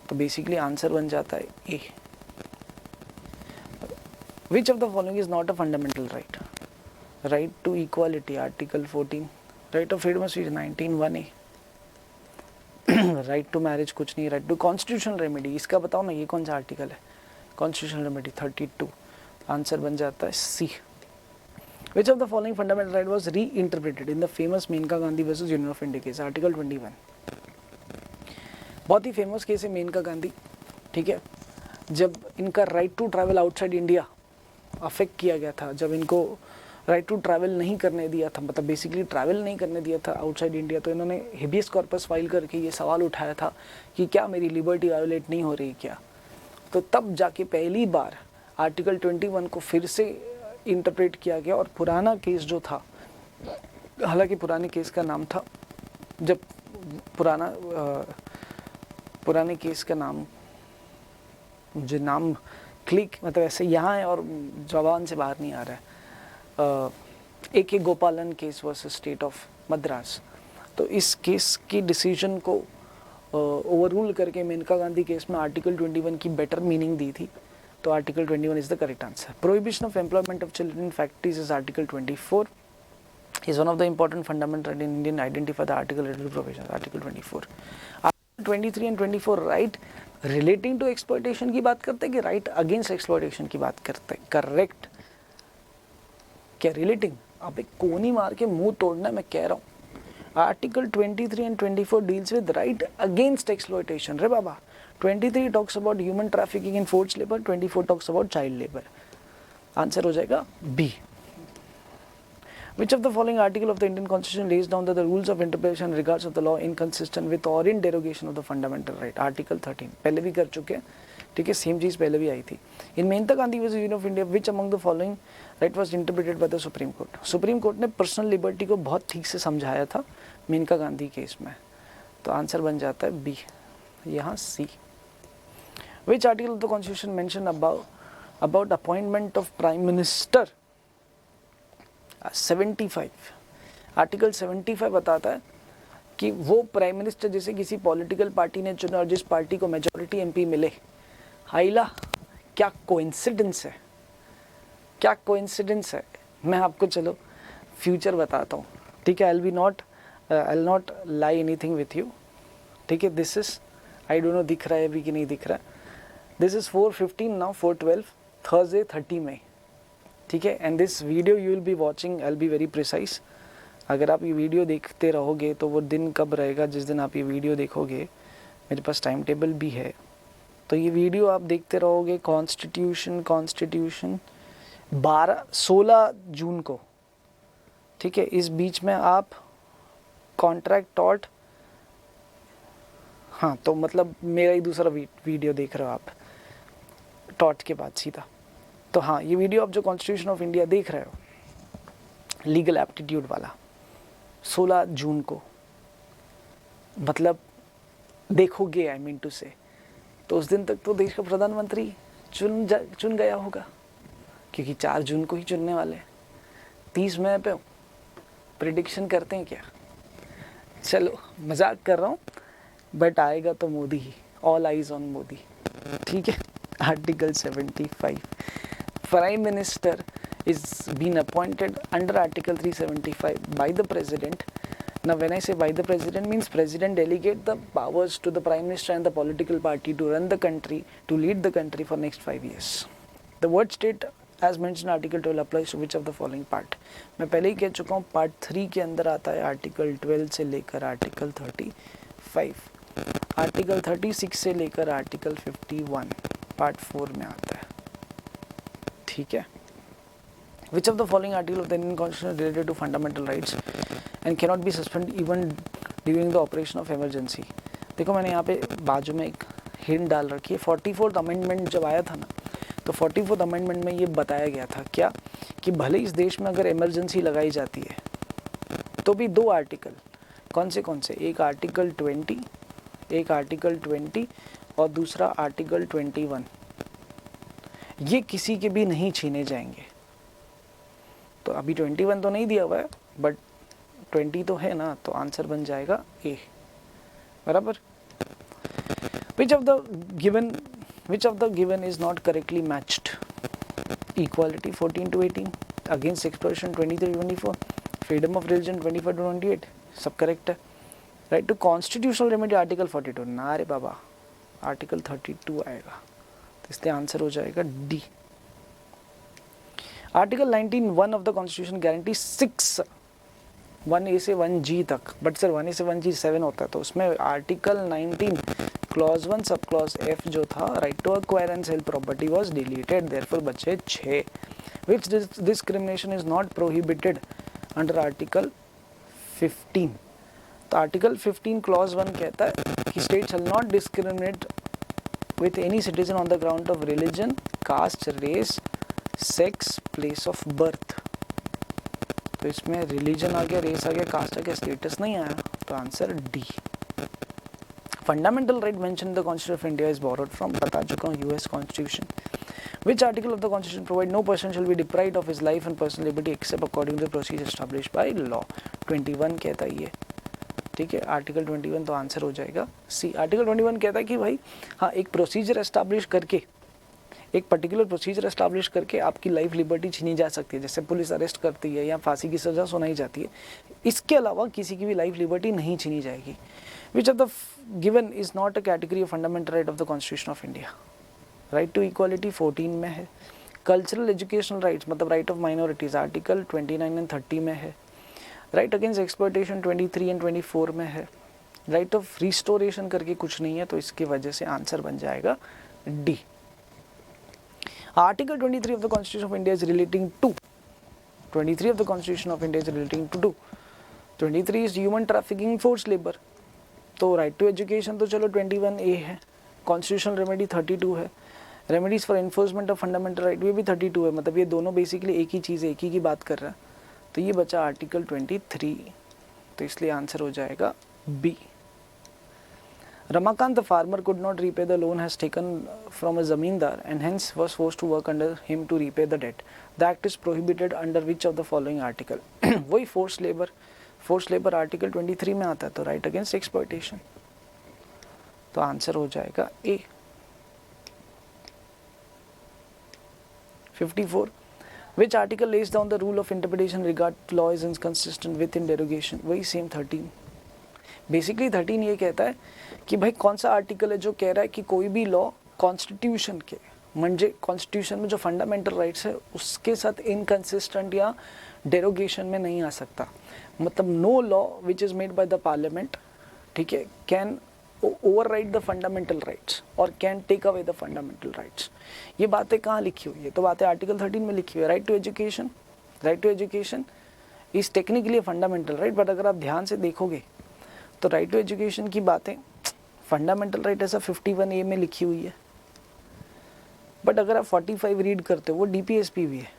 तो बेसिकली आंसर बन जाता है A. Which of the following is not a fundamental right? Right to equality article 14. Right of freedom of speech 19(1)(a). Right to marriage कुछ नहीं. राइट टू कॉन्स्टिट्यूशनल रेमेडी, इसका बताओ ना, ये कौन सा आर्टिकल है? Constitutional remedy 32. आंसर बन जाता है C. Which of the following fundamental right was reinterpreted in the famous Maneka Gandhi versus union of India case? Article 21. बहुत ही फेमस केस है मेनका गांधी. ठीक है, जब इनका right to travel outside India affect किया गया था, जब इनको राइट टू ट्रैवल नहीं करने दिया था, मतलब बेसिकली ट्रैवल नहीं करने दिया था आउटसाइड इंडिया, तो इन्होंने हेबियस कॉर्पस फाइल करके ये सवाल उठाया था कि क्या मेरी लिबर्टी वायोलेट नहीं हो रही क्या. तो तब जाके पहली बार आर्टिकल 21 को फिर से इंटरप्रेट किया गया. और पुराना केस जो था, हालांकि पुराने केस का नाम था, जब पुराने केस का नाम, मुझे नाम क्लिक मतलब ऐसे यहाँ है और जबान से बाहर नहीं आ रहा है. A.K. गोपालन case versus state of Madras. तो इस केस की डिसीजन को ओवररूल करके मेनका गांधी केस में आर्टिकल 21 की बेटर मीनिंग दी थी. तो article 21 is the correct answer. Prohibition of employment of children in factories is article 24. is one of the important fundamental right in Indian identify the article related to profession. Article 24. Article 23 and 24 right relating to exploitation की बात करते हैं कि right against exploitation की बात करते हैं? Correct. क्या relating? अबे कोनी मार के मुंह तोड़ना, मैं कह रहा हूँ. Article 23 and 24 deals with right against exploitation. रे बाबा. 23 talks about human trafficking in forced labor. 24 talks about child labor. Answer हो जाएगा B. Which of the following article of the Indian Constitution lays down that the rules of interpretation in regards of the law inconsistent with or in derogation of the fundamental right? Article 13. पहले भी कर चुके हैं, ठीक है, same चीज़ पहले भी आई थी. In Maneka Gandhi versus union of India which among the following right was interpreted by the Supreme Court? Supreme Court ने पर्सनल लिबर्टी को बहुत ठीक से समझाया था मेनका गांधी केस में. तो आंसर बन जाता है बी, यहाँ सी. Which article of the Constitution mention about appointment of Prime Minister? 75. Article 75 बताता है कि वो प्राइम मिनिस्टर जैसे किसी पॉलिटिकल पार्टी ने चुना और जिस पार्टी को मेजॉरिटी एमपी मिले. हाइला, क्या कोइंसिडेंस है, क्या कोइंसिडेंस है. मैं आपको चलो फ्यूचर बताता हूँ, ठीक है. आई will not lie anything with you, ठीक है. This is, I don't no दिख रहा है अभी कि नहीं दिख रहा. दिस इज 4:15 नाउ, 4:12 थर्सडे 30 मई, ठीक है. And this video you will be watching, I will be very precise. अगर आप ये वीडियो देखते रहोगे तो वो दिन कब रहेगा जिस दिन आप ये वीडियो देखोगे, मेरे पास टाइम टेबल भी है. तो ये वीडियो आप देखते रहोगे कॉन्स्टिट्यूशन 16 जून को, ठीक है. इस बीच में आप कॉन्ट्रैक्ट टॉट, हाँ, तो मतलब मेरा ही दूसरा वीडियो देख रहे हो आप टॉट के बाद सीधा. तो हाँ, ये वीडियो आप जो कॉन्स्टिट्यूशन ऑफ इंडिया देख रहे हो, लीगल एप्टीट्यूड वाला, 16 जून को, मतलब देखोगे, आई मीन टू से, तो उस दिन तक तो देश का प्रधानमंत्री चुन गया होगा, क्योंकि 4 जून को ही चुनने वाले हैं। 30 मई पे प्रिडिक्शन करते हैं क्या? चलो मजाक कर रहा हूँ, बट आएगा तो मोदी ही, ऑल आइज ऑन मोदी, ठीक है। Article 75, prime minister is been appointed under Article 375 by the President. Now when I say by the President, means President delegate the powers to the Prime Minister and the political party to run the country, to lead the country for next 5 years. The word state as mentioned Article 12 applies to which of the following part? मैं पहले ही कह चुका हूँ, part 3 के अंदर आता है article 12 से लेकर आर्टिकल 35, आर्टिकल 36 से लेकर आर्टिकल 51 पार्ट 4 में आता है, ठीक है। Which of the following article of the Indian Constitution is related to fundamental rights and cannot be suspended even during the operation of emergency? देखो मैंने यहाँ पे बाजू में एक हिंट डाल रखी है। 44th अमेंडमेंट जब आया था ना, तो 44th अमेंडमेंट में ये बताया गया था क्या, कि भले इस देश में अगर इमरजेंसी लगाई जाती है तो भी 2 आर्टिकल, कौन से, एक आर्टिकल 20 और दूसरा आर्टिकल 21, ये किसी के भी नहीं छीने जाएंगे। तो अभी 21 तो नहीं दिया हुआ है, बट 20 तो है ना, तो आंसर बन जाएगा ए, बराबर। Which of the given is not correctly matched? Equality 14 to 18, against exploitation 23 to 24, freedom of religion 25 to 28, सब करेक्ट है। Right to constitutional remedy article 42, ना रे बाबा, आर्टिकल 32 आएगा, तो इसलिए आंसर हो जाएगा D. Article 19(1) of the constitution guarantee 6 1A से 1G तक, बट सर 1A से 1G 7 होता है, तो उसमें article 19 clause 1 sub clause F जो था, right to acquire and sell property was deleted, therefore बचे 6। Which discrimination is not prohibited under article 15? तो आर्टिकल 15 क्लॉज 1 कहता है कि state shall not discriminate with any citizen on the ground of religion, caste, race, sex, place of birth. तो इसमें religion आ गया, race आ गया, cast आ गया, स्टेटस नहीं आया, तो answer D. Fundamental right mention in the constitution of India is borrowed from, बता चुका हूँ, US constitution. Which article of the Constitution provide no person shall be deprived of his life and personal liberty except according to the procedure established by law? 21 कहता है ये, ठीक है। Article 21 तो answer हो जाएगा सी। आर्टिकल 21 कहता है कि भाई हाँ, एक प्रोसीजर एस्टैब्लिश करके, एक पर्टिकुलर प्रोसीजर एस्टैब्लिश करके आपकी लाइफ लिबर्टी छीनी जा सकती है, जैसे पुलिस अरेस्ट करती है या फांसी की सज़ा सुनाई जाती है। इसके अलावा किसी की भी लाइफ लिबर्टी नहीं छीनी जाएगी। Which of the given is not a category of fundamental right of the constitution of India? Right to equality 14 में है। कल्चरल एजुकेशनल राइट्स मतलब right of minorities article 29 and 30 में है। राइट अगेंस्ट एक्सप्लॉयटेशन 23 एंड 24 में है। Right of restoration करके कुछ नहीं है, तो इसकी वजह से आंसर बन जाएगा D. Article 23 of the Constitution of India is relating to 23 of the Constitution of India is relating to 23 is human trafficking, forced labor। तो right to education तो चलो 21A है, constitutional remedy 32 है, remedies for enforcement of fundamental right ये भी 32 है, मतलब ये दोनों बेसिकली एक ही चीज़ है, एक ही की बात कर रहा है। तो ये बचा आर्टिकल 23, तो इसलिए आंसर हो जाएगा B. Ramakant the farmer could not repay the loan has taken from a zamindar and hence was forced to work under him to repay the debt. The act is prohibited under which of the following article? वही forced labor article 23 में आता है, तो right against exploitation, तो answer हो जाएगा A। 54 which article lays down the rule of interpretation regard law is inconsistent with in derogation? वही same 13। Basically 13 ये कहता है कि भाई कौन सा आर्टिकल है जो कह रहा है कि कोई भी लॉ कॉन्स्टिट्यूशन के, म्हणजे कॉन्स्टिट्यूशन में जो फंडामेंटल राइट्स है उसके साथ इनकंसिस्टेंट या डेरोगेशन में नहीं आ सकता। मतलब no law which is made by the parliament, ठीक है, can override the fundamental rights और can take away the fundamental rights. ये बातें कहाँ लिखी हुई है? तो बातें आर्टिकल 13 में लिखी हुई है। Right to education is technically fundamental right, but अगर आप ध्यान से देखोगे तो राइट टू एजुकेशन की बातें फंडामेंटल राइट ऐसा 51A में लिखी हुई है, बट अगर आप 45 रीड करते हो वो DPSP भी है,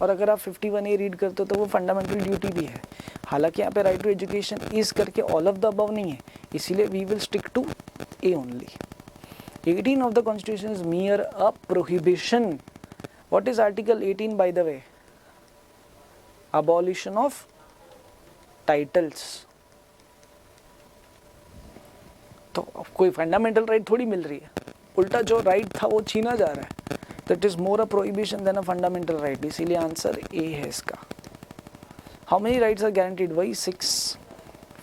और अगर आप 51A रीड करते हो तो वो फंडामेंटल ड्यूटी भी है। हालांकि यहाँ पे राइट टू एजुकेशन इज करके ऑल ऑफ द अबव नहीं है, इसीलिए we will stick to A only. 18 of the constitution is mere a prohibition. What is article 18 by the way? Abolition of titles. तो कोई फंडामेंटल राइट थोड़ी मिल रही है, उल्टा जो राइट था वो छीना जा रहा है। That is more a prohibition than a fundamental right, इसीलिए आंसर ए है इसका। How many rights are guaranteed? वही 6।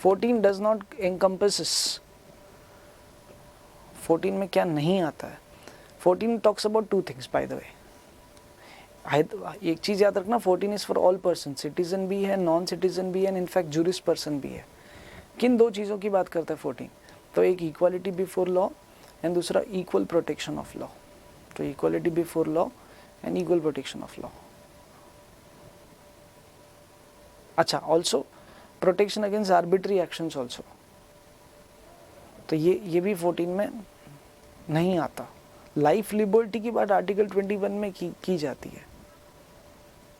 14 डज नॉट एनकम्पसेस। 14 में क्या नहीं आता है? 14 talks about two things by the वे। एक चीज याद रखना, 14 is for all person, citizen भी है, नॉन सिटीजन भी है, एंड इनफैक्ट जूरिस्ट पर्सन भी है। किन दो चीज़ों की बात करता है 14? तो एक इक्वालिटी बिफोर लॉ एंड दूसरा इक्वल प्रोटेक्शन ऑफ लॉ। तो equality before law and equal protection of law. अच्छा, also protection against arbitrary actions also. तो ये भी 14 में नहीं आता। लाइफ लिबर्टी की बात आर्टिकल 21 में की जाती है।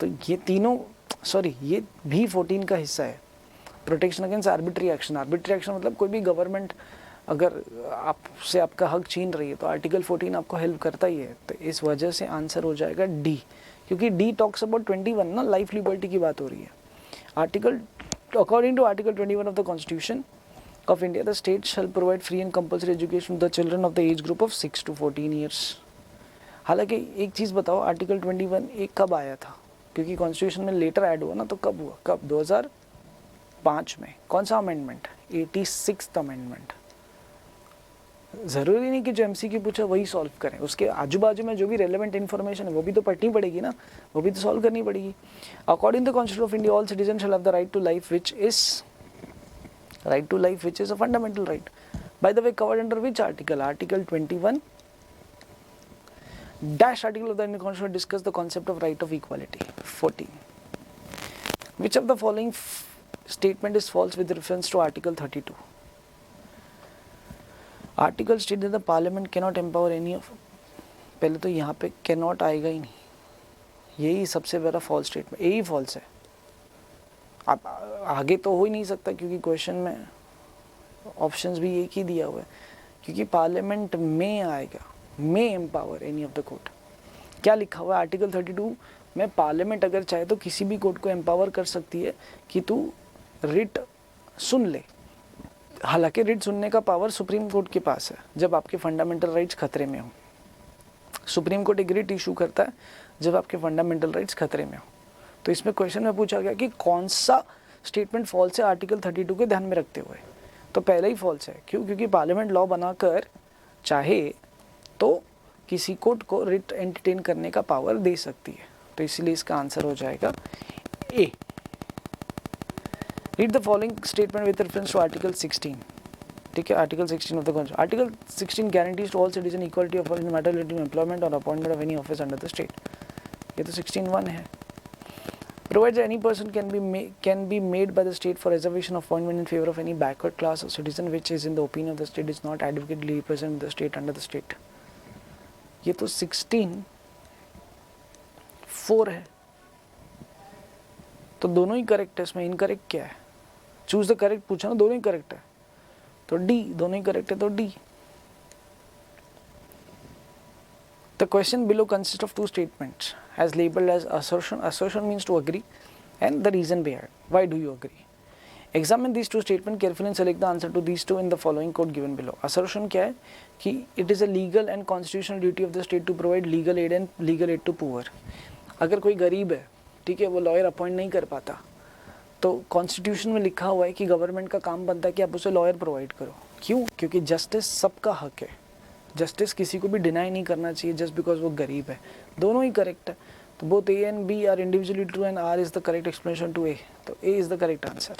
तो ये तीनों, सॉरी, ये भी 14 का हिस्सा है। Protection against arbitrary action. Arbitrary action मतलब कोई भी गवर्नमेंट अगर आपसे आपका हक छीन रही है तो आर्टिकल 14 आपको हेल्प करता ही है। तो इस वजह से आंसर हो जाएगा डी, क्योंकि डी टॉक्स अबाउट 21 ना, लाइफ लिबर्टी की बात हो रही है। Article, according to article 21 of the constitution of India, the state shall provide free and compulsory education to the children of the age group of 6 to 14 years. हालांकि एक चीज़ बताओ, article 21 एक कब आया था? क्योंकि कॉन्स्टिट्यूशन में लेटर ऐड हुआ ना, तो कब हुआ? कब? 2005 में। कौन सा अमेंडमेंट? 86th amendment. ज़रूरी नहीं कि जो MCQ पूछा वही सॉल्व करें, उसके आजू बाजू में जो भी रेलेवेंट इन्फॉर्मेशन है वो भी तो पढ़नी पड़ेगी ना, वो भी तो सॉल्व करनी पड़ेगी। According to the constitution of India, all citizen shall have the right to life which is a fundamental right. By the way, covered under which article? Article 21 dash article of the Indian Constitution discuss the concept of right of equality. 14. Which of the following statement is false with reference to Article 32? Article states that the Parliament cannot empower any of, पहले तो यहाँ पे cannot आएगा ही नहीं, यही सबसे बड़ा false statement, यही false है। आप आगे तो हो ही नहीं सकता, क्योंकि क्वेश्चन में ऑप्शंस भी एक ही दिया हुआ है, क्योंकि पार्लियामेंट में आएगा, में empower any of the court. क्या लिखा हुआ है आर्टिकल 32 में? पार्लियामेंट अगर चाहे तो किसी भी कोर्ट को एम्पावर कर सकती है कि तू रिट सुन ले। हालांकि रिट सुनने का पावर सुप्रीम कोर्ट के पास है जब आपके फंडामेंटल राइट्स खतरे में हो। सुप्रीम कोर्ट एक रिट इशू करता है जब आपके फंडामेंटल राइट्स खतरे में हो। तो इसमें क्वेश्चन में पूछा गया कि कौन सा स्टेटमेंट फॉल्स है आर्टिकल 32 के ध्यान में रखते हुए? तो पहला ही फॉल्स है। क्यों? क्योंकि पार्लियामेंट लॉ बनाकर चाहे तो किसी कोर्ट को रिट एंटरटेन करने का पावर दे सकती है। तो इसीलिए इसका आंसर हो जाएगा A. Read the following statement with reference to article 16। ठीक है, article 16 of the constitution. Article 16 guarantees to all citizen equality of in matter relating to employment और appointment of any office under the state. ये तो 16(1) है। Provides any person can be made by the state for reservation of appointment in favor of any backward class or citizen which is in the opinion of the state is not adequately represented the state under the state. ये तो 16(4) है। तो दोनों ही correct है। इसमें incorrect क्या है? Choose the correct पूछा ना, दोनों ही करेक्ट है। तो डी, दोनों ही करेक्ट है तो D. The question below consists of two statements as labeled as assertion. Assertion means to agree and the reason behind. Why do you agree? Examine these two statements carefully and select the answer to these two in the following code given below. Assertion क्या है कि it is a legal and constitutional duty of the state to provide legal aid and legal aid to poor. अगर कोई गरीब है, ठीक है, वो लॉयर अपॉइंट नहीं कर पाता, तो कॉन्स्टिट्यूशन में लिखा हुआ है कि गवर्नमेंट का काम बनता है कि आप उसे लॉयर प्रोवाइड करो। क्यों? क्योंकि जस्टिस सबका हक है। जस्टिस किसी को भी डिनाई नहीं करना चाहिए जस्ट बिकॉज वो गरीब है। दोनों ही करेक्ट है। तो both A and B are individually true and R is the correct explanation to A. तो A is the correct answer.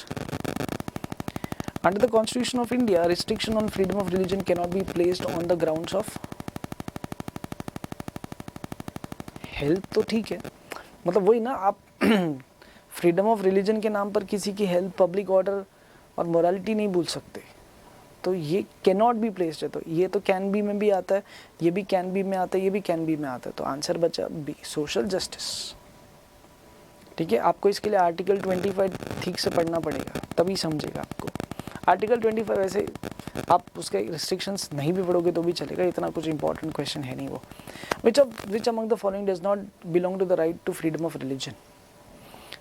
Under the constitution of India, restriction on freedom of religion can not be placed on the grounds of health. तो ठीक है, मतलब वही ना, आप freedom of religion के नाम पर किसी की हेल्थ, पब्लिक ऑर्डर और मोरालिटी नहीं भूल सकते। तो ये कैन नॉट बी प्लेस्ड है। तो ये तो कैन बी में भी आता है, ये भी कैन बी में आता है, ये भी कैन बी में आता है। तो आंसर बचा बी, सोशल जस्टिस। ठीक है, आपको इसके लिए आर्टिकल 25 ठीक से पढ़ना पड़ेगा, तभी समझेगा आपको। आर्टिकल 25 वैसे आप उसके रिस्ट्रिक्शंस नहीं भी पढ़ोगे तो भी चलेगा, इतना कुछ इंपॉर्टेंट क्वेश्चन है नहीं वो। Which among the following does not belong to the right to freedom of religion?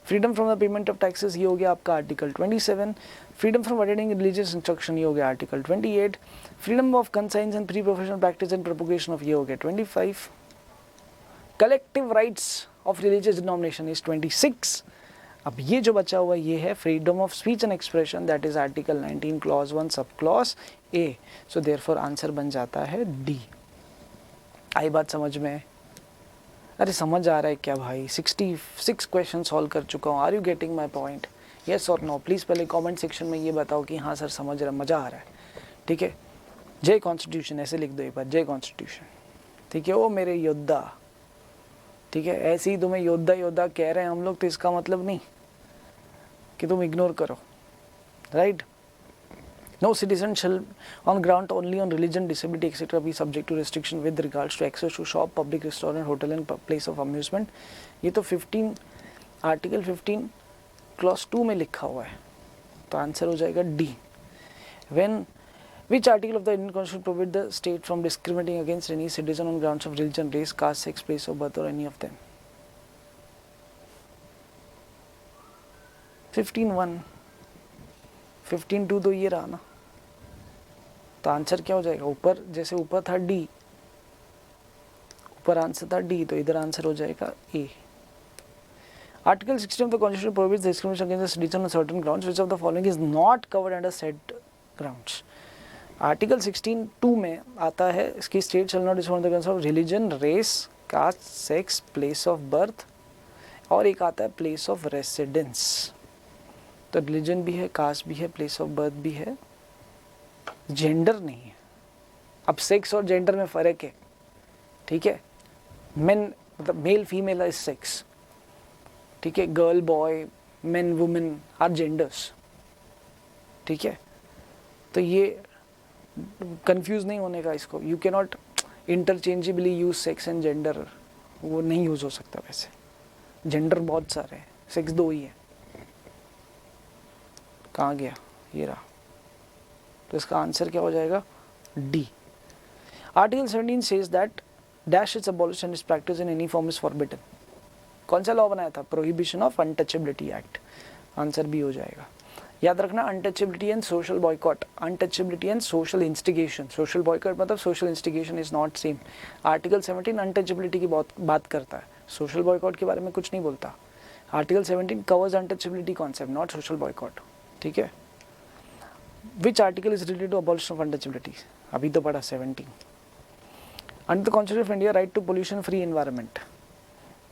Freedom from the payment of taxes, ये हो गया आपका article 27। Freedom from attending religious instruction, ये हो गया article 28। Freedom of conscience and pre professional practice and propagation of, ये हो गया 25। Collective rights of religious denomination is 26। अब ये जो बचा हुआ ये है freedom of speech and expression, that is article 19 clause 1 sub clause A. So therefore answer बन जाता है डी। आई बात समझ में? अरे समझ आ रहा है क्या भाई? 66 क्वेश्चन सॉल्व कर चुका हूँ। Are you getting my point? Yes और नो? प्लीज़ पहले कमेंट सेक्शन में ये बताओ कि हाँ सर समझ रहा, मज़ा आ रहा है। ठीक है, जय कॉन्स्टिट्यूशन ऐसे लिख दो एक बार, जय कॉन्स्टिट्यूशन। ठीक है, ओ मेरे योद्धा। ठीक है, ऐसे ही तुम्हें योद्धा योद्धा कह रहे हैं हम लोग, तो इसका मतलब नहीं कि तुम इग्नोर करो, right? No citizen shall on ground only on religion, disability etc. be subject to restriction with regards to access to shop, public restaurant, hotel and place of amusement। ये तो 15 आर्टिकल 15 क्लॉज 2 में लिखा हुआ है, तो answer हो जाएगा D. When which article of the Indian Constitution prohibit the state from discriminating against any citizen on grounds of religion, race, caste, sex, place of birth or any of them? 15(1), 15(2) तो ये रहा ना, तो answer क्या हो जाएगा? ऊपर जैसे ऊपर था डी, ऊपर आंसर था डी, तो इधर आंसर हो जाएगा A. Article 16 of the constitution prohibits the discrimination against citizen on certain grounds, which of the following is not covered under said grounds? Article 16(2) में आता है इसकी state shall not discriminate on the grounds of religion, race, caste, sex, place of birth, और एक आता है place of residence. तो religion भी है, कास्ट भी है, प्लेस ऑफ बर्थ भी है, जेंडर नहीं है। अब सेक्स और जेंडर में फ़र्क है, ठीक है? मेन मतलब मेल फीमेल इज सेक्स, ठीक है? Girl boy, men women are genders, ठीक है? तो ये कंफ्यूज नहीं होने का इसको। You can not interchangeably use sex and gender, वो नहीं यूज हो सकता। वैसे जेंडर बहुत सारे हैं, सेक्स 2 ही है। कहाँ गया? ये रहा। तो इसका आंसर क्या हो जाएगा? D. Article 17 says that dash is abolish and is practice in any form is forbidden. कौन सा लॉ बनाया था? Prohibition of untouchability act. Answer B हो जाएगा। याद रखना, untouchability and social boycott, untouchability and social instigation. Social boycott मतलब social instigation is not same. Article 17 untouchability की बात करता है, सोशल बॉयकॉट के बारे में कुछ नहीं बोलता। Article 17 covers untouchability concept, not social boycott, ठीक है? Which article is related to abolition of untouchability? अभी तो पढ़ा 17। Under the Constitution of India, right to pollution free environment,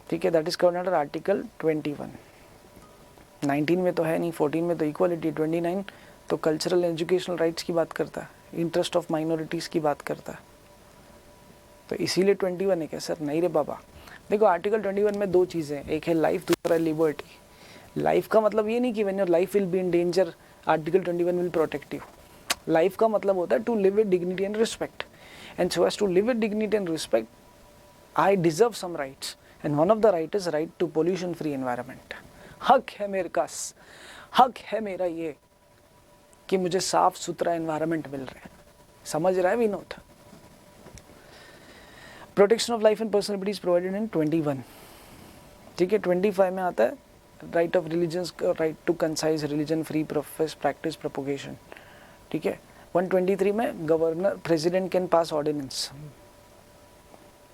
ठीक है? That is covered under Article 21। 19 में तो है नहीं, 14 में तो equality, 29 तो cultural educational rights की बात करता है, interest of minorities की बात करता है, तो इसीलिए 21 है क्या सर? नहीं रे बाबा। देखो आर्टिकल 21 में 2 चीज़ें, एक है लाइफ, दूसरा है लिबर्टी। लाइफ का मतलब ये नहीं कि when your life will be in danger article 21 will protect you. Life का मतलब होता है to live with dignity and respect, and so as to live with dignity and respect I deserve some rights, and one of the right is right to pollution free environment. हक है मेरे पास, हक है मेरा ये कि मुझे साफ सुथरा एनवायरनमेंट मिल रहा है। समझ रहा है Vinod? Protection of life and personal liberty is provided in 21, ठीक है? 25 में आता है right of religions, right to conscience religion, free profess, practice, propagation, ठीक है? 123 में governor, president can pass ordinance,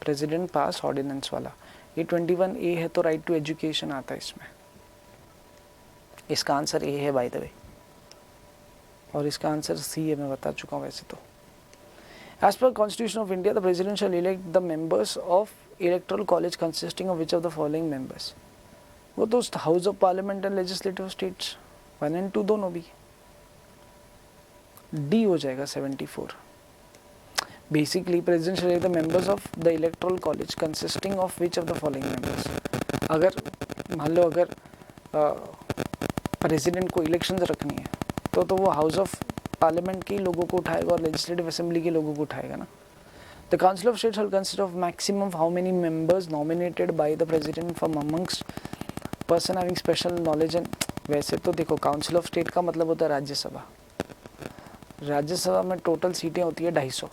president pass ordinance वाला। ये 21A है, तो राइट टू एजुकेशन आता है इसमें। इसका आंसर ए है बाय द वे, और इसका आंसर सी है, मैं बता चुका हूँ वैसे तो। As per constitution of India, the president shall elect the members of electoral college consisting of which of the following members? वो तो house of parliament and legislative states 1 और 2 दोनों भी। डी हो जाएगा 74। Basically president shall elect the members of the electoral college consisting of which of the following members. अगर मान लो अगर प्रेसिडेंट को इलेक्शंस रखनी है तो वो हाउस ऑफ पार्लियामेंट के लोगों को उठाएगा और लेजिस्लेटिव असेंबली के लोगों को उठाएगा ना। The council of state shall consist of maximum how many members nominated by the president from amongst person having special knowledge and, वैसे तो देखो काउंसिल ऑफ स्टेट का मतलब होता है राज्यसभा। राज्यसभा में टोटल सीटें होती है 250,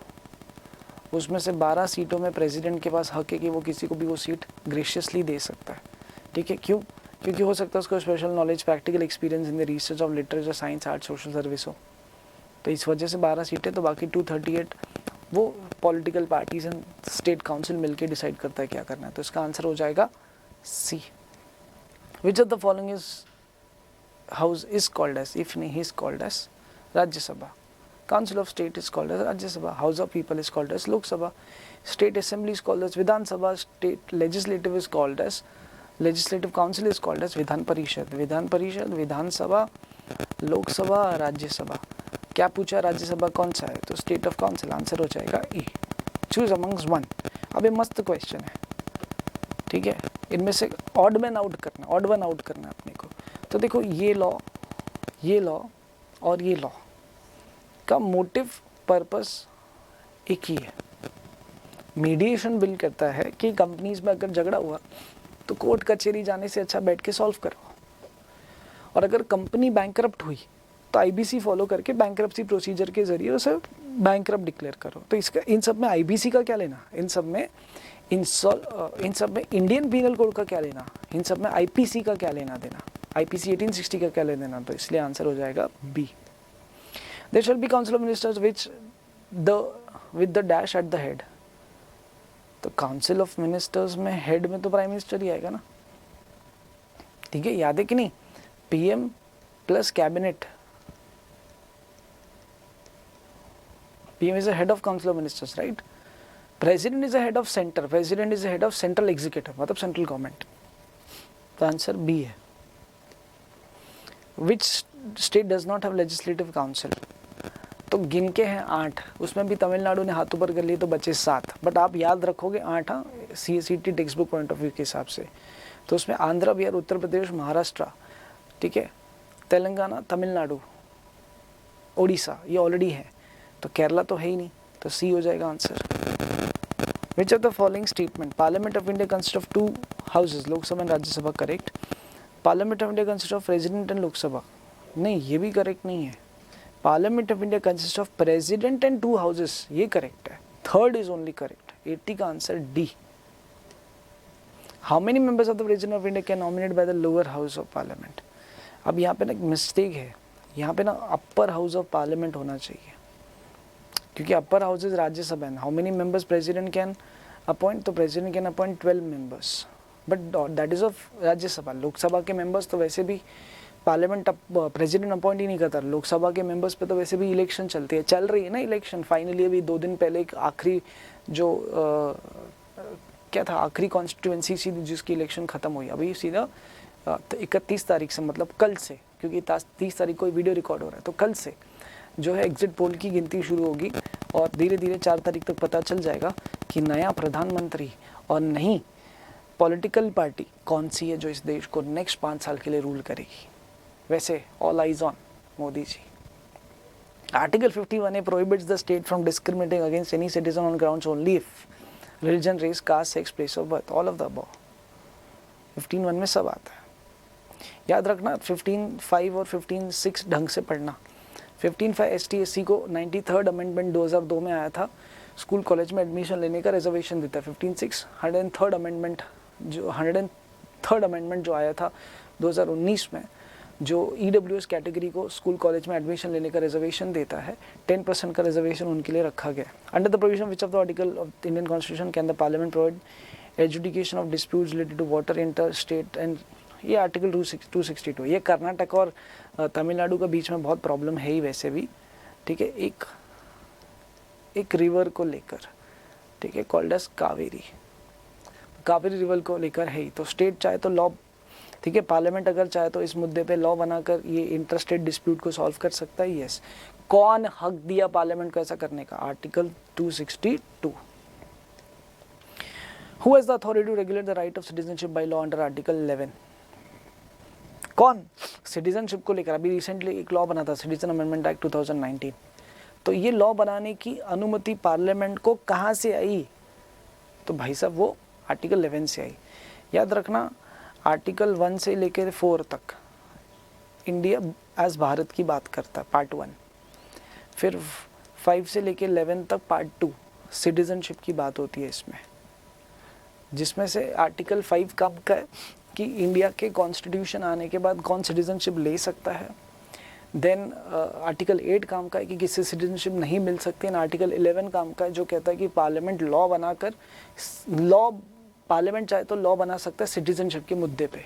उसमें से 12 सीटों में प्रेसिडेंट के पास हक है कि वो किसी को भी वो सीट ग्रेशियसली दे सकता है। ठीक है, क्यों? क्योंकि हो सकता है उसको special knowledge, practical experience in the research of literature, science, art, social service हो, तो इस वजह से 12 सीटें। तो बाकी 238 वो political parties and state council मिलके डिसाइड करता है क्या करना है। तो इसका आंसर हो जाएगा C. Which of the following is house is called as, if नहीं is called as Rajya Sabha. Council of State is called as Rajya Sabha. House of People is called as Lok Sabha. State Assembly is called as Vidhan Sabha. State Legislative is called as, Legislative Council is called as Vidhan Parishad. Vidhan Parishad, Vidhan Sabha, Lok Sabha, Rajya Sabha. क्या पूछा राज्य सभा कौन सा है? तो state of council, answer हो जाएगा ई। Choose amongst one. अब ये मस्त क्वेश्चन है, ठीक है, इनमें से ऑड मैन आउट करना, ऑड वन आउट करना है अपने को। तो देखो ये लॉ और ये लॉ का मोटिव पर्पस एक ही है। मीडिएशन बिल कहता है कि कंपनीज में अगर झगड़ा हुआ तो कोर्ट कचहरी जाने से अच्छा बैठ के सॉल्व करो, और अगर कंपनी बैंकरप्ट हुई तो आईबीसी फॉलो करके बैंकरप्सी प्रोसीजर के जरिए उसे बैंकरप्ट डिक्लेयर करो। तो इसका इन सब में आईबीसी का क्या लेना, इन सब में इंडियन पीनल कोड का क्या लेना, इन सब में आईपीसी का क्या लेना देना, आईपीसी 1860 का क्या लेना देना। तो इसलिए आंसर हो जाएगा B. There shall be council of ministers with the dash at the head. तो काउंसिल ऑफ मिनिस्टर्स में हेड में तो प्राइम मिनिस्टर ही आएगा ना, ठीक है, याद है कि नहीं? PM plus cabinet, PM is the head of council of ministers, right? President is the head of centre, president is the head of central executive, मतलब सेंट्रल गवर्नमेंट। तो आंसर बी है। Which state does not have legislative council? तो गिन के हैं 8, उसमें भी तमिलनाडु ने हाथ ऊपर कर लिए तो बचे 7, बट आप याद रखोगे 8, हाँ, CSAT text book point of view के हिसाब से। तो उसमें आंध्र, बिहार, उत्तर प्रदेश, महाराष्ट्र, ठीक है, तेलंगाना, तमिलनाडु, उड़ीसा, ये ऑलरेडी है। तो केरला तो है ही नहीं, तो सी हो जाएगा answer. Which of the following statement, parliament of India consist of 2 houses, Lok Sabha and Rajya Sabha, correct. Parliament of India consist of president and Lok Sabha, नहीं, ये भी करेक्ट नहीं है। Parliament of India consist of president and 2 houses, ये करेक्ट है। Third is only correct. 80 का answer D. How many members of the president of India can nominate by the lower house of parliament? अब यहाँ पे ना एक mistake है, यहाँ पे ना अपर हाउस ऑफ पार्लियामेंट होना चाहिए, क्योंकि upper house is Rajya Sabha. How many members president can appoint? तो president can appoint 12 members, but that is of Rajya Sabha. Lok Sabha के मेंबर्स तो वैसे भी पार्लियामेंट प्रेसिडेंट अपॉइंट ही नहीं करता। लोकसभा के मेंबर्स पे तो वैसे भी इलेक्शन चल रही है ना इलेक्शन। फाइनली अभी 2 दिन पहले एक आखिरी जो क्या था, आखिरी कॉन्स्टिट्यूएंसी सीधी जिसकी इलेक्शन खत्म हुई अभी सीधा 31 तारीख से, मतलब कल से, क्योंकि 30 तारीख को वीडियो रिकॉर्ड हो रहा है, तो कल से जो है एग्जिट पोल की गिनती शुरू होगी, और धीरे धीरे 4 तारीख तक पता चल जाएगा कि नया प्रधानमंत्री और नई पॉलिटिकल पार्टी कौन सी है जो इस देश को नेक्स्ट 5 साल के लिए रूल करेगी। वैसे all eyes on Modi ji. Article 51A prohibits the state from discriminating against any citizen on grounds only if religion, race, caste, sex, place of birth, all of the above। 15(1) में सब आता है, याद रखना। 15(5) और 15(6) ढंग से पढ़ना। 15(5) ST/SC को 93rd अमेंडमेंट 2002 में आया था, स्कूल कॉलेज में एडमिशन लेने का रिजर्वेशन देता है। 15(6) 103rd अमेंडमेंट जो आया था 2019 में, जो EWS कैटेगरी को स्कूल कॉलेज में एडमिशन लेने का रिजर्वेशन देता है, 10% का रिजर्वेशन उनके लिए रखा गया। Under the provision which of the article of Indian constitution can the parliament provide education of disputes related to water inter state and, ये आर्टिकल 262। ये कर्नाटक और तमिलनाडु के बीच में बहुत प्रॉब्लम है ही वैसे भी, ठीक है, एक रिवर को लेकर, ठीक है, कॉल्ड एज कावेरी रिवर को लेकर है ही। तो स्टेट चाहे तो लॉ, ठीक है, पार्लियामेंट अगर चाहे तो इस मुद्दे पे लॉ बनाकर ये इंटरस्टेट डिस्प्यूट को सॉल्व कर सकता है। यस, कौन हक दिया पार्लियामेंट को ऐसा करने का? Article 262। Who has the authority to regulate the right of citizenship by law under article 11? कौन? सिटीजनशिप को लेकर अभी रिसेंटली एक लॉ बना था, सिटीजन अमेंडमेंट एक्ट 2019। तो ये लॉ बनाने की अनुमति पार्लियामेंट को कहाँ से आई? तो भाई साहब वो आर्टिकल 11 से आई। याद रखना, आर्टिकल 1 से लेकर 4 तक इंडिया एज भारत की बात करता है, पार्ट 1। फिर 5 से लेकर 11 तक पार्ट 2 सिटीजनशिप की बात होती है इसमें, जिसमें से आर्टिकल 5 कब का है कि इंडिया के कॉन्स्टिट्यूशन आने के बाद कौन सिटीजनशिप ले सकता है। देन आर्टिकल 8 काम का है कि किसी सिटीजनशिप नहीं मिल सकती। एंड आर्टिकल 11 काम का है जो कहता है कि पार्लियामेंट लॉ बनाकर पार्लियामेंट चाहे तो लॉ बना सकता है सिटीजनशिप के मुद्दे पे।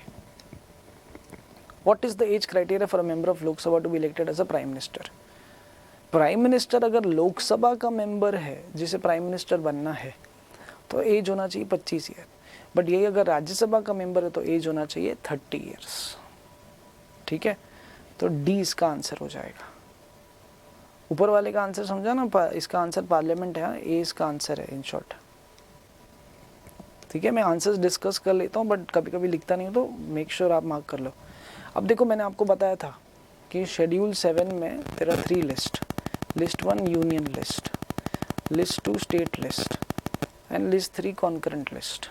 What is the age criteria for a member of Lok Sabha to be elected as a prime minister? Prime minister अगर लोकसभा का मेंबर है जिसे प्राइम मिनिस्टर बनना है तो एज होना चाहिए 25 ईयर। बट यही अगर राज्यसभा का मेंबर है तो एज होना चाहिए 30 ईयर्स। ठीक है, तो डी इसका आंसर हो जाएगा। ऊपर वाले का आंसर समझा ना, इसका आंसर पार्लियामेंट है, ए इसका आंसर है इन शॉर्ट। ठीक है, मैं आंसर्स डिस्कस कर लेता हूँ बट कभी कभी लिखता नहीं हूँ, तो मेक श्योर आप मार्क कर लो। अब देखो, मैंने आपको बताया था कि शेड्यूल 7 में तेरा 3 list 1 union list, list 2 state list and list 3 concurrent list.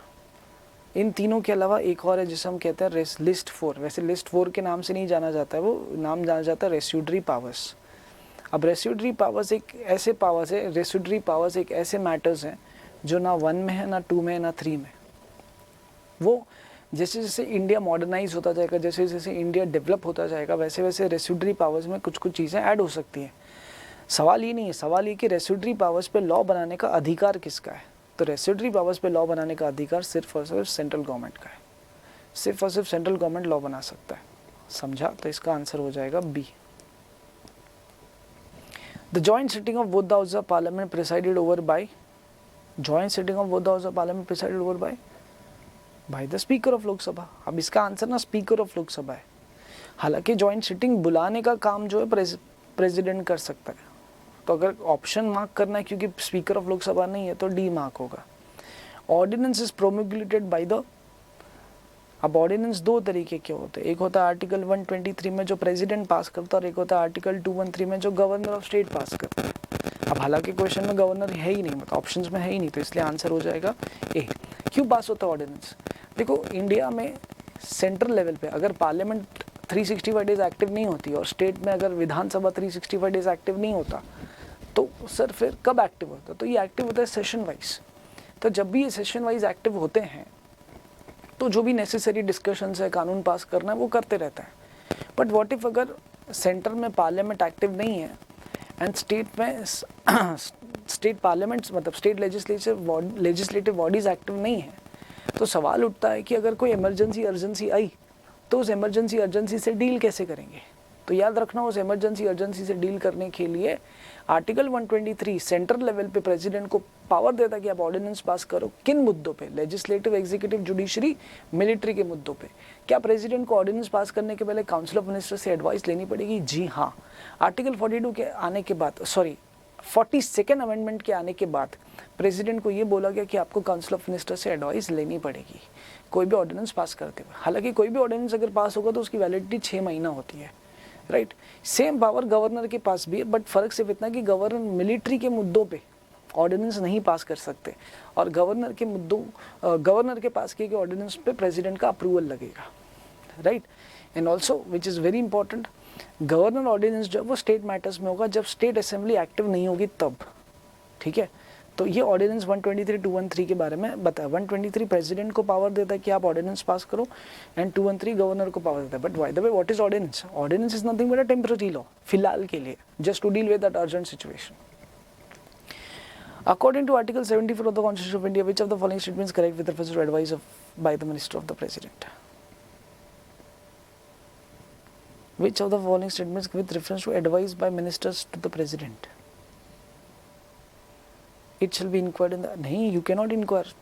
इन तीनों के अलावा एक और है जिसे हम कहते हैं लिस्ट 4। वैसे लिस्ट 4 के नाम से नहीं जाना जाता है, वो नाम जाना जाता है रेस्यूडरी पावर्स। अब रेस्यूडरी पावर्स एक ऐसे पावर्स है, रेस्यूडरी पावर्स एक ऐसे मैटर्स हैं जो ना 1 में है, ना 2 में है, ना 3 में। वो जैसे जैसे इंडिया मॉडर्नाइज होता जाएगा, जैसे जैसे इंडिया डेवलप होता जाएगा, वैसे वैसे रेस्यूडरी पावर्स में कुछ कुछ चीज़ें ऐड हो सकती हैं। सवाल ये नहीं है, सवाल ये कि रेस्यूडरी पावर्स पे लॉ बनाने का अधिकार किसका है। तो रेस्यूडरी पावर्स पे लॉ बनाने का अधिकार सिर्फ और सिर्फ सेंट्रल गवर्नमेंट का है। सिर्फ और सिर्फ सेंट्रल गवर्नमेंट लॉ बना सकता है। समझा? तो इसका आंसर हो जाएगा B. The joint sitting of both the houses of parliament presided over by, joint sitting of both the houses of parliament presided over by the speaker of Lok Sabha. अब इसका आंसर ना स्पीकर ऑफ लोकसभा है। हालांकि joint sitting बुलाने का काम जो है प्रेसिडेंट कर सकता है। तो अगर ऑप्शन मार्क करना है क्योंकि स्पीकर ऑफ लोकसभा नहीं है तो डी मार्क होगा। ऑर्डिनेंस इज प्रोमुलेटेड बाय द, अब ऑर्डिनेंस 2 तरीके के होते हैं। एक होता है आर्टिकल 123 में जो प्रेसिडेंट पास करता है और एक होता है आर्टिकल 213 में जो गवर्नर ऑफ स्टेट पास करता है। अब हालांकि क्वेश्चन में गवर्नर है ही नहीं, मतलब ऑप्शंस में है ही नहीं, तो इसलिए आंसर हो जाएगा ए। क्यों पास होता है ऑर्डिनेंस? देखो, इंडिया में सेंट्रल लेवल पे अगर पार्लियामेंट 365 डेज एक्टिव नहीं होती और स्टेट में अगर विधानसभा 365 डेज एक्टिव नहीं होता तो सर फिर कब एक्टिव होता है? तो ये एक्टिव होता है सेशन वाइज। तो जब भी ये सेशन वाइज एक्टिव होते हैं तो जो भी नेसेसरी डिस्कशंस है, कानून पास करना है, वो करते रहता है। बट व्हाट इफ अगर सेंटर में पार्लियामेंट एक्टिव नहीं है एंड स्टेट में स्टेट पार्लियामेंट्स मतलब स्टेट लेजिस्लेटिव बॉडीज एक्टिव नहीं है, तो सवाल उठता है कि अगर कोई इमरजेंसी अर्जेंसी आई तो उस इमरजेंसी अर्जेंसी से डील कैसे करेंगे। तो याद रखना, उस इमरजेंसी अर्जेंसी से डील करने के लिए आर्टिकल 123 सेंट्रल लेवल पे प्रेसिडेंट को पावर देता है कि आप ऑर्डिनेंस पास करो। किन मुद्दों पे? लेजिस्लेटिव, एग्जीक्यूटिव, जुडिशरी, मिलिट्री के मुद्दों पे। क्या प्रेसिडेंट को ऑर्डिनेंस पास करने के पहले काउंसिल ऑफ मिनिस्टर से एडवाइस लेनी पड़ेगी? जी हाँ। आर्टिकल 42 के आने के बाद 42nd अमेंडमेंट के आने के बाद प्रेसिडेंट को ये बोला गया कि आपको काउंसिल ऑफ मिनिस्टर से एडवाइस लेनी पड़ेगी कोई भी ऑर्डिनेंस पास करते हुए। हालांकि कोई भी ऑर्डिनेंस अगर पास होगा तो उसकी वैलिडिटी 6 महीना होती है, राइट। सेम पावर गवर्नर के पास भी है, बट फर्क सिर्फ इतना कि गवर्नर मिलिट्री के मुद्दों पे ऑर्डिनेंस नहीं पास कर सकते और गवर्नर के पास किए गए ऑर्डिनेंस पे प्रेसिडेंट का अप्रूवल लगेगा, right. And also which is very important, governor ordinance जब वो स्टेट मैटर्स में होगा जब स्टेट असेंबली एक्टिव नहीं होगी तब, ठीक है। तो ये ऑर्डिनेंस 123-213 के बारे में बताया। 123 प्रेसिडेंट को पावर देता है कि आप ऑर्डिनेंस पास करो एंड 213 गवर्नर को पावर देता है। But by the way, what is ordinance? Ordinance is nothing but a temporary law, फिलहाल के लिए, just to deal with that urgent situation. According to Article 74 of the Constitution of India, which of the following statements correct with reference to advice by the Minister of the President? Which of the following statements with reference to advice by ministers to the President? It shall be inquired in the, नहीं, you cannot inquire.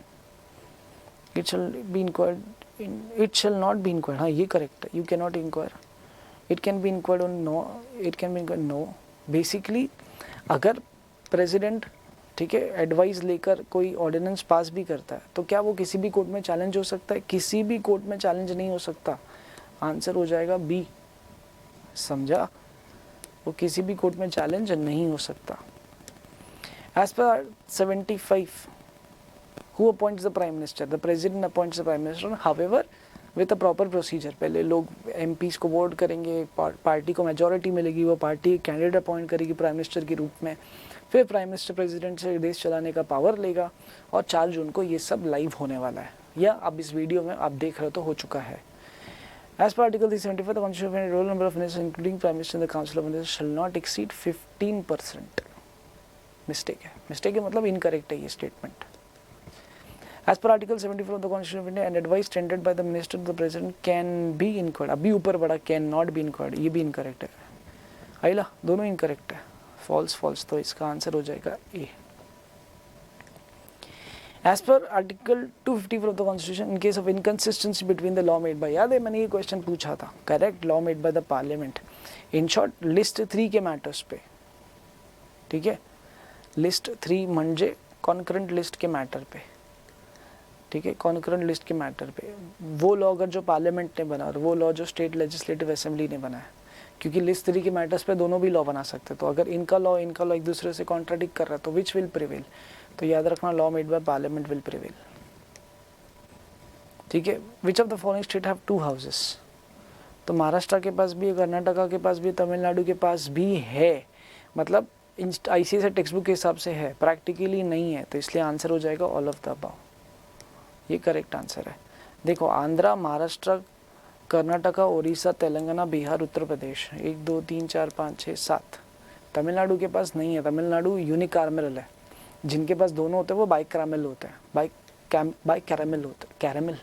It shall be inquired in, it shall not be inquired. हाँ, ये correct है, you cannot inquire. It can be inquired on no, it can be inquired no. Basically, अगर president, ठीक है, advice लेकर कोई ordinance पास भी करता है तो क्या वो किसी भी कोर्ट में चैलेंज हो सकता है? किसी भी कोर्ट में चैलेंज नहीं हो सकता। आंसर हो जाएगा बी। समझा? वो किसी भी कोर्ट में चैलेंज नहीं हो सकता। As per 75, who appoints the Prime Minister? The President appoints the Prime Minister. However, with a proper procedure. पहले लोग एमपीज़ को वोट करेंगे, पार्टी को मेजॉरिटी मिलेगी, वो पार्टी कैंडिडेट अपॉइंट करेगी प्राइम मिनिस्टर के रूप में, फिर प्राइम मिनिस्टर प्रेसिडेंट से देश चलाने का पावर लेगा, और 4 जून को ये सब लाइव होने वाला है, या अब इस वीडियो में आप देख रहे हो तो हो चुका है। As per Article 375, the Constitution of India, roll number of ministers, including Prime Minister and the Council of Ministers, shall not exceed 15%. Mistake है मतलब इनकरेक्ट है ये statement. As per Article 74 of the Constitution of India, an advice tendered by the Minister to the President can be inquired. अभी ऊपर बढ़ा can not B inquired, ये भी incorrect है। आइला दोनों इनकरेक्ट है, फॉल्स, तो इसका आंसर हो जाएगा ए। As per Article 254 of the Constitution, in case of inconsistency between the law made by, याद है मैंने ये क्वेश्चन पूछा था, correct law made by the parliament, in short list 3 के मैटर्स पे, ठीक है, लिस्ट 3 म्हणजे कॉन्करेंट लिस्ट के मैटर पे, ठीक है, कॉन्करेंट लिस्ट के मैटर पे वो लॉ अगर जो पार्लियामेंट ने बना और वो लॉ जो स्टेट लेजिस्लेटिव असेंबली ने बनाया, क्योंकि लिस्ट 3 के मैटर्स पे दोनों भी लॉ बना सकते, तो अगर इनका लॉ एक दूसरे से कॉन्ट्राडिक्ट कर रहा है तो विच विल प्रिवेल, तो याद रखना law made by parliament will prevail, ठीक है। विच of the following state have 2 houses, तो महाराष्ट्र के पास भी है, कर्नाटका के पास भी, तमिलनाडु के पास भी है, मतलब ICSE टेक्स्ट बुक के हिसाब से है, प्रैक्टिकली नहीं है, तो इसलिए आंसर हो जाएगा ऑल ऑफ द अबव, ये करेक्ट आंसर है। देखो आंध्रा, महाराष्ट्र, कर्नाटका, उड़ीसा, तेलंगाना, बिहार, उत्तर प्रदेश, 1 2 3 4 5 6 7। तमिलनाडु के पास नहीं है, तमिलनाडु यूनिकार्मेल है, जिनके पास दोनों होते हैं वो बाइक कैरामेल होते हैं, बाइक कैरामेल होते हैं, caramel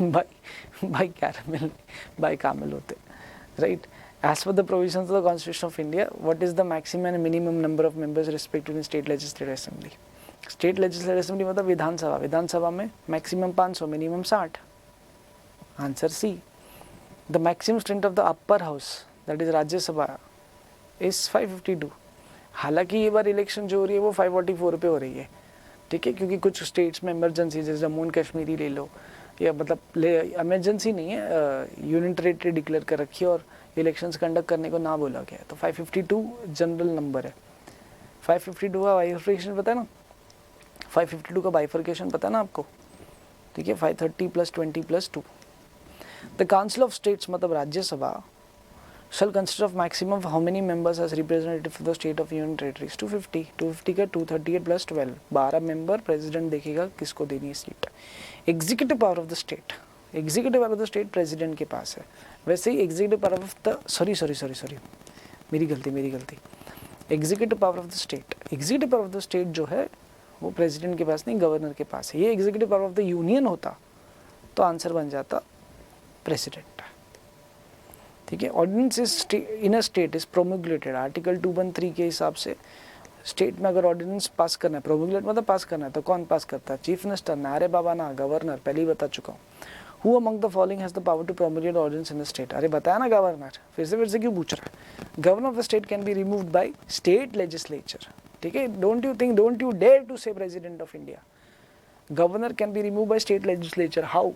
bike caramel bike caramel होते हैं, right. As per the provisions of the Constitution of India, what is the maximum and minimum number of members respective in state legislative assembly? State legislative assembly मतलब विधानसभा, विधानसभा में maximum 500, minimum 60। Answer C. The maximum strength of the upper house, that is Rajya Sabha, is 552। हालांकि ये बार election जो हो रही है वो 544 पे हो रही है, ठीक है, क्योंकि कुछ स्टेट्स में इमरजेंसी, जैसे जम्मू एंड कश्मीर ही ले लो, या मतलब इमरजेंसी नहीं है, यूनियन टेरिटरी डिक्लेयर कर रखी है और इलेक्शंस कंडक्ट करने को ना बोला गया है, तो 552 जनरल नंबर है। 552 का बाइफर्केशन पता है ना, 552 का बाइफर्केशन पता है ना आपको, ठीक है, 530 + 20 + 2। द काउंसिल ऑफ स्टेट्स मतलब Rajya Sabha shall consist of maximum of how many members as representative for the state of union territories? 250, 250 का 238 + 12, 12 मेंबर, प्रेसिडेंट देखेगा किसको देनी है seat. Executive power of the state, executive power of the state president के पास है, वैसे ही executive power of the sorry मेरी गलती, executive power of the state, executive power of the state जो है वो प्रेसिडेंट के पास नहीं, गवर्नर के पास है। ये executive power of the union होता तो आंसर बन जाता प्रेसिडेंट, ठीक है। Ordinance in a state is promulgated, article 213 के हिसाब से स्टेट में अगर ऑर्डिनेंस पास करना है, प्रोमुलेट मतलब पास करना है, तो कौन पास करता है? चीफ मिनिस्टर ना, अरे बाबा ना, गवर्नर, पहले ही बता चुका हूँ। Who among the following has the power to promulgate ordinance in the state? अरे बताया ना गवर्नर, फिर से क्यों पूछ रहा है? Governor of the state can be removed by state legislature, ठीक है। डोंट यू डेयर टू से president of India, governor can be remove by state legislature. How?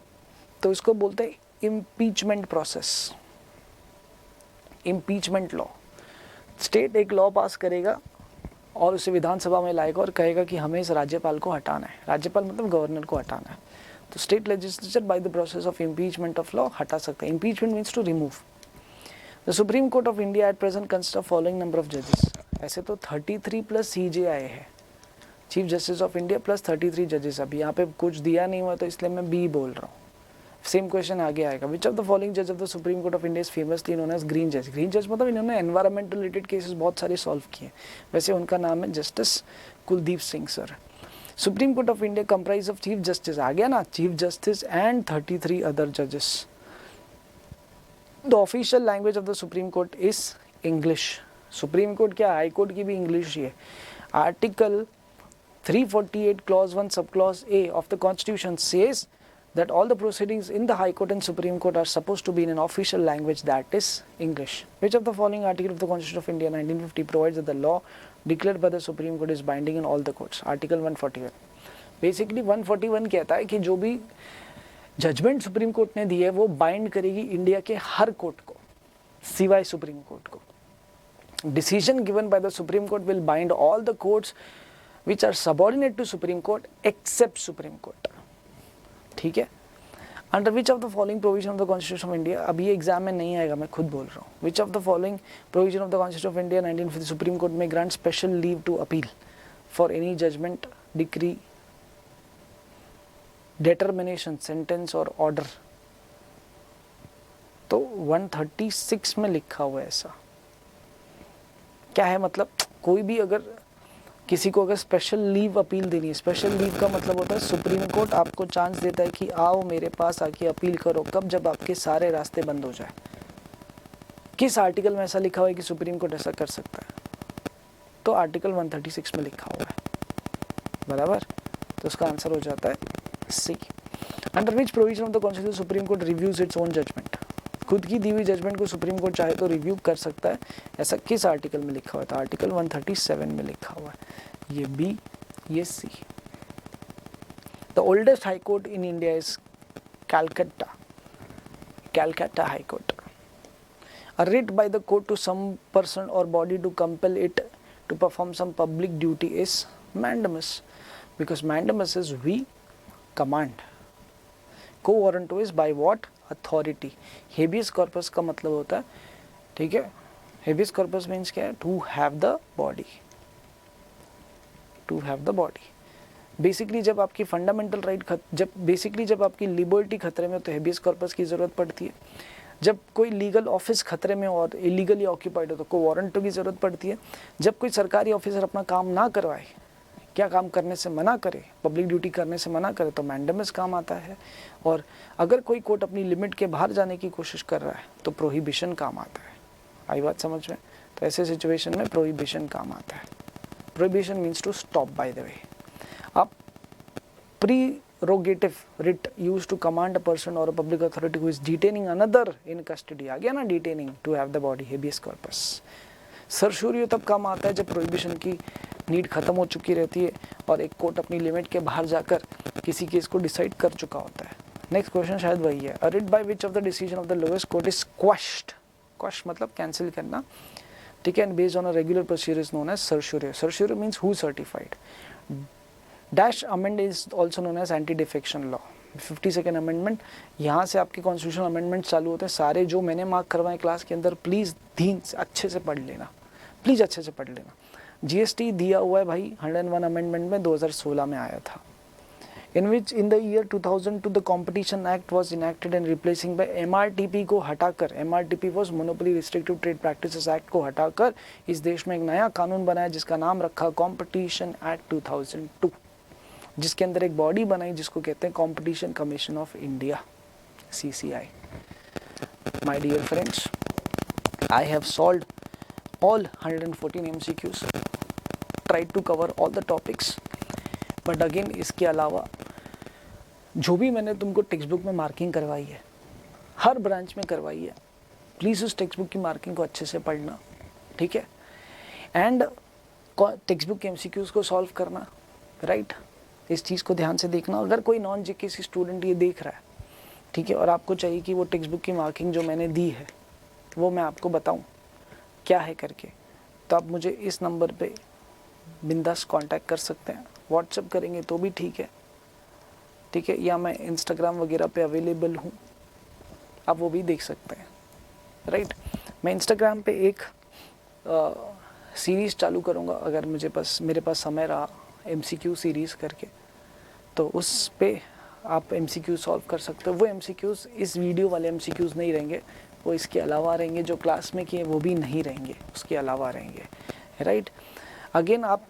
तो इसको बोलते हैं impeachment process, impeachment law. State एक लॉ पास करेगा और उसे विधानसभा में लाएगा और कहेगा कि हमें इस राज्यपाल को हटाना है, राज्यपाल मतलब गवर्नर को हटाना है, तो state legislature by the process of impeachment of law हटा सकता है। Impeachment means to remove. The supreme court of India at present consist of following number of जजेस। ऐसे तो 33 + CJ आए हैं, chief justice of India plus 33 जजेस। अभी यहाँ पे कुछ दिया नहीं हुआ तो इसलिए मैं बी बोल रहा हूँ। सेम क्वेश्चन आगे आएगा। विच ऑफ द फॉलोइंग जज of the supreme court of India is famously known as green जज? ग्रीन जज मतलब इन्होंने एनवायरमेंटल रिलेटेड केसेस बहुत सारे सॉल्व किए, वैसे उनका नाम है justice Kuldeep Singh sir. Supreme court of India comprise of chief justice, आ गया ना, चीफ जस्टिस एंड 33 अदर जजेस। The official language of the supreme court is English. Supreme court क्या, हाई कोर्ट की भी इंग्लिश ही है। Article 348 clause 1 sub clause A of the Constitution says that all the proceedings in the High Court and Supreme Court are supposed to be in an official language, that is English. Which of the following article of the Constitution of India 1950 provides that the law declared by the Supreme Court is binding in all the courts? Article 141. Basically 141 कहता है कि जो भी judgement supreme Court ने दी है वो bind करेगी India के हर कोर्ट को सिवाय सुप्रीम कोर्ट को। Decision given by the Supreme Court will bind all the courts which are subordinate to Supreme Court except Supreme Court, ठीक है। Under which of the following provision of the constitution of India, अब ये exam में नहीं आएगा, मैं खुद बोल रहा हूँ, which of the following provision of the constitution of India 1950 supreme court में grant special leave to appeal for any judgment, decree, determination, sentence और ऑर्डर। तो 136 में लिखा हुआ है ऐसा। क्या है मतलब, कोई भी अगर किसी को अगर स्पेशल लीव अपील देनी है, स्पेशल लीव का मतलब होता है सुप्रीम कोर्ट आपको चांस देता है कि आओ मेरे पास आके अपील करो, कब, जब आपके सारे रास्ते बंद हो जाए। किस आर्टिकल में ऐसा लिखा हुआ है कि सुप्रीम कोर्ट ऐसा कर सकता है? तो आर्टिकल 136 में लिखा हुआ है, बराबर। तो उसका आंसर हो जाता है C. Under which provision of the constitution supreme court reviews its own judgment, खुद की दी हुई जजमेंट को सुप्रीम कोर्ट चाहे तो रिव्यू कर सकता है, ऐसा किस आर्टिकल में लिखा हुआ था? आर्टिकल 137 में लिखा हुआ है, ये बी, ये C. The oldest high court in India is Calcutta, Calcutta high court. A writ by the court to some person or body to compel it to perform some public duty is mandamus, because mandamus is we command. Co warranto is by what authority. Habeas corpus का मतलब होता है, ठीक है, habeas corpus means क्या है? To have the body, to have the body. Basically जब आपकी फंडामेंटल राइट जब आपकी लिबर्टी खतरे में, तो हेबियस कॉर्पस की ज़रूरत पड़ती है। जब कोई लीगल ऑफिस खतरे में और इलीगली ऑक्यूपाइड हो तो को वारंटो की ज़रूरत पड़ती है। जब कोई सरकारी ऑफिसर अपना काम ना करवाए, क्या काम करने से मना करे, पब्लिक ड्यूटी करने से मना करे, तो मैंडेमस काम आता है। और अगर कोई कोर्ट अपनी लिमिट के बाहर जाने की कोशिश कर रहा है तो प्रोहिबिशन काम आता है। आई बात समझ में? तो ऐसे सिचुएशन में प्रोहिबिशन काम आता है। Prohibition means to stop. By the way, आप prerogative writ used to command a person or a public authority who is detaining another in custody, आ गया ना detaining, to have the body, habeas corpus। सरशूरियो तब काम आता है जब prohibition की need खत्म हो चुकी रहती है और एक कोर्ट अपनी लिमिट के बाहर जाकर किसी केस को डिसाइड कर चुका होता है। नेक्स्ट क्वेश्चन शायद वही है। A writ by which of the decision of the lowest court is quashed, quash मतलब कैंसिल करना, ठीक है, and based on a regular procedure is known as certiorari। Certiorari means who certified। Dash amend is also known as anti defection law. 52nd amendment, यहाँ से आपके constitutional amendment चालू होते हैं सारे। जो मैंने मार्क करवाए क्लास के अंदर, प्लीज़ ध्यान से अच्छे से पढ़ लेना, प्लीज़ अच्छे से पढ़ लेना। जीएसटी दिया हुआ है भाई 101 अमेंडमेंट में 2016 में आया था। In which in the year 2002 the competition act was enacted and replacing by MRTP को हटाकर, MRTP was monopoly restrictive trade practices act को हटाकर इस देश में एक नया कानून बनाया जिसका नाम रखा कॉम्पिटिशन एक्ट 2002, जिसके अंदर एक बॉडी बनाई जिसको कहते हैं competition commission of India, CCI। My dear friends, I have solved all 114 MCQs, tried to cover all the topics, but again इसके अलावा जो भी मैंने तुमको टेक्स्ट बुक में मार्किंग करवाई है, हर ब्रांच में करवाई है, प्लीज़ उस टेक्स्ट बुक की मार्किंग को अच्छे से पढ़ना, ठीक है, एंड टेक्स्ट बुक के MCQs को सॉल्व करना, राइट। इस चीज़ को ध्यान से देखना। अगर कोई नॉन जीके स्टूडेंट ये देख रहा है, ठीक है, और आपको चाहिए कि वो टेक्स्ट बुक की मार्किंग जो मैंने दी है वो मैं आपको बताऊं क्या है करके, तो आप मुझे इस नंबर पे बिंदास कांटेक्ट कर सकते हैं। व्हाट्सएप करेंगे तो भी ठीक है, ठीक है, या मैं इंस्टाग्राम वगैरह पे अवेलेबल हूँ, आप वो भी देख सकते हैं, राइट। मैं इंस्टाग्राम पे एक सीरीज़ चालू करूँगा अगर मेरे पास समय रहा, MCQ सीरीज़ करके, तो उस पे आप MCQ सॉल्व कर सकते हो। वो MCQs इस वीडियो वाले MCQs नहीं रहेंगे, वो इसके अलावा रहेंगे, जो क्लास में किए वो भी नहीं रहेंगे, उसके अलावा रहेंगे, राइट। अगेन आप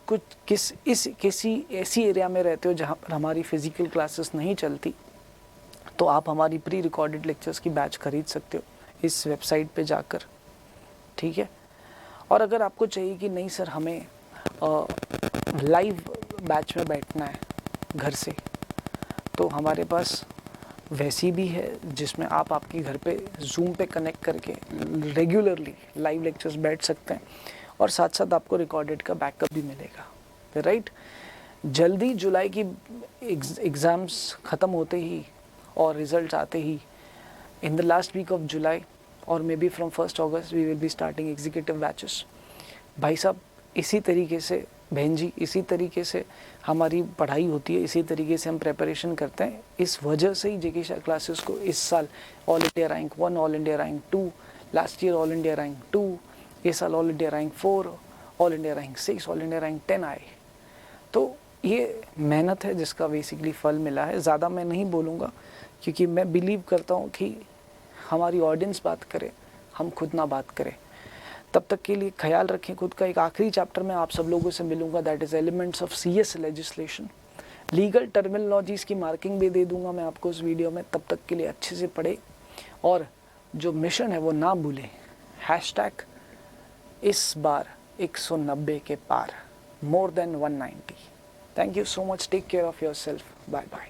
किसी ऐसी एरिया में रहते हो जहाँ पर हमारी फ़िज़िकल क्लासेस नहीं चलती, तो आप हमारी प्री रिकॉर्डेड लेक्चर्स की बैच खरीद सकते हो इस वेबसाइट पे जाकर, ठीक है। और अगर आपको चाहिए कि नहीं सर हमें लाइव बैच में बैठना है घर से, तो हमारे पास वैसी भी है जिसमें आप आपके घर पे जूम पे कनेक्ट करके रेगुलरली लाइव लेक्चर्स बैठ सकते हैं, और साथ साथ आपको रिकॉर्डेड का बैकअप भी मिलेगा, राइट। जल्दी जुलाई की एग्ज़ाम्स ख़त्म होते ही और रिज़ल्ट आते ही, in the last week of July और may be from 1 August we will be starting executive batches. भाई साहब, इसी तरीके से बहन जी, इसी तरीके से हमारी पढ़ाई होती है, इसी तरीके से हम प्रेपरेशन करते हैं। इस वजह से ही जिज्ञासा क्लासेस को इस साल all India rank 1, all India rank 2, last year all India rank 2, इस साल all India rank 4, all India rank 6, all India rank 10 आए। तो ये मेहनत है जिसका बेसिकली फल मिला है। ज़्यादा मैं नहीं बोलूँगा क्योंकि मैं बिलीव करता हूँ कि हमारी ऑडियंस बात करे, हम खुद ना बात करें। तब तक के लिए ख्याल रखें खुद का। एक आखिरी चैप्टर में आप सब लोगों से मिलूंगा, that is elements of CS legislation. Legal terminologies की मार्किंग भी दे दूंगा मैं आपको उस वीडियो में। तब तक के लिए अच्छे से पढ़े और जो मिशन है वो ना भूलें, हैशटैग इस बार 190 के पार, more than 190। Thank you so much, take care of your self, bye bye.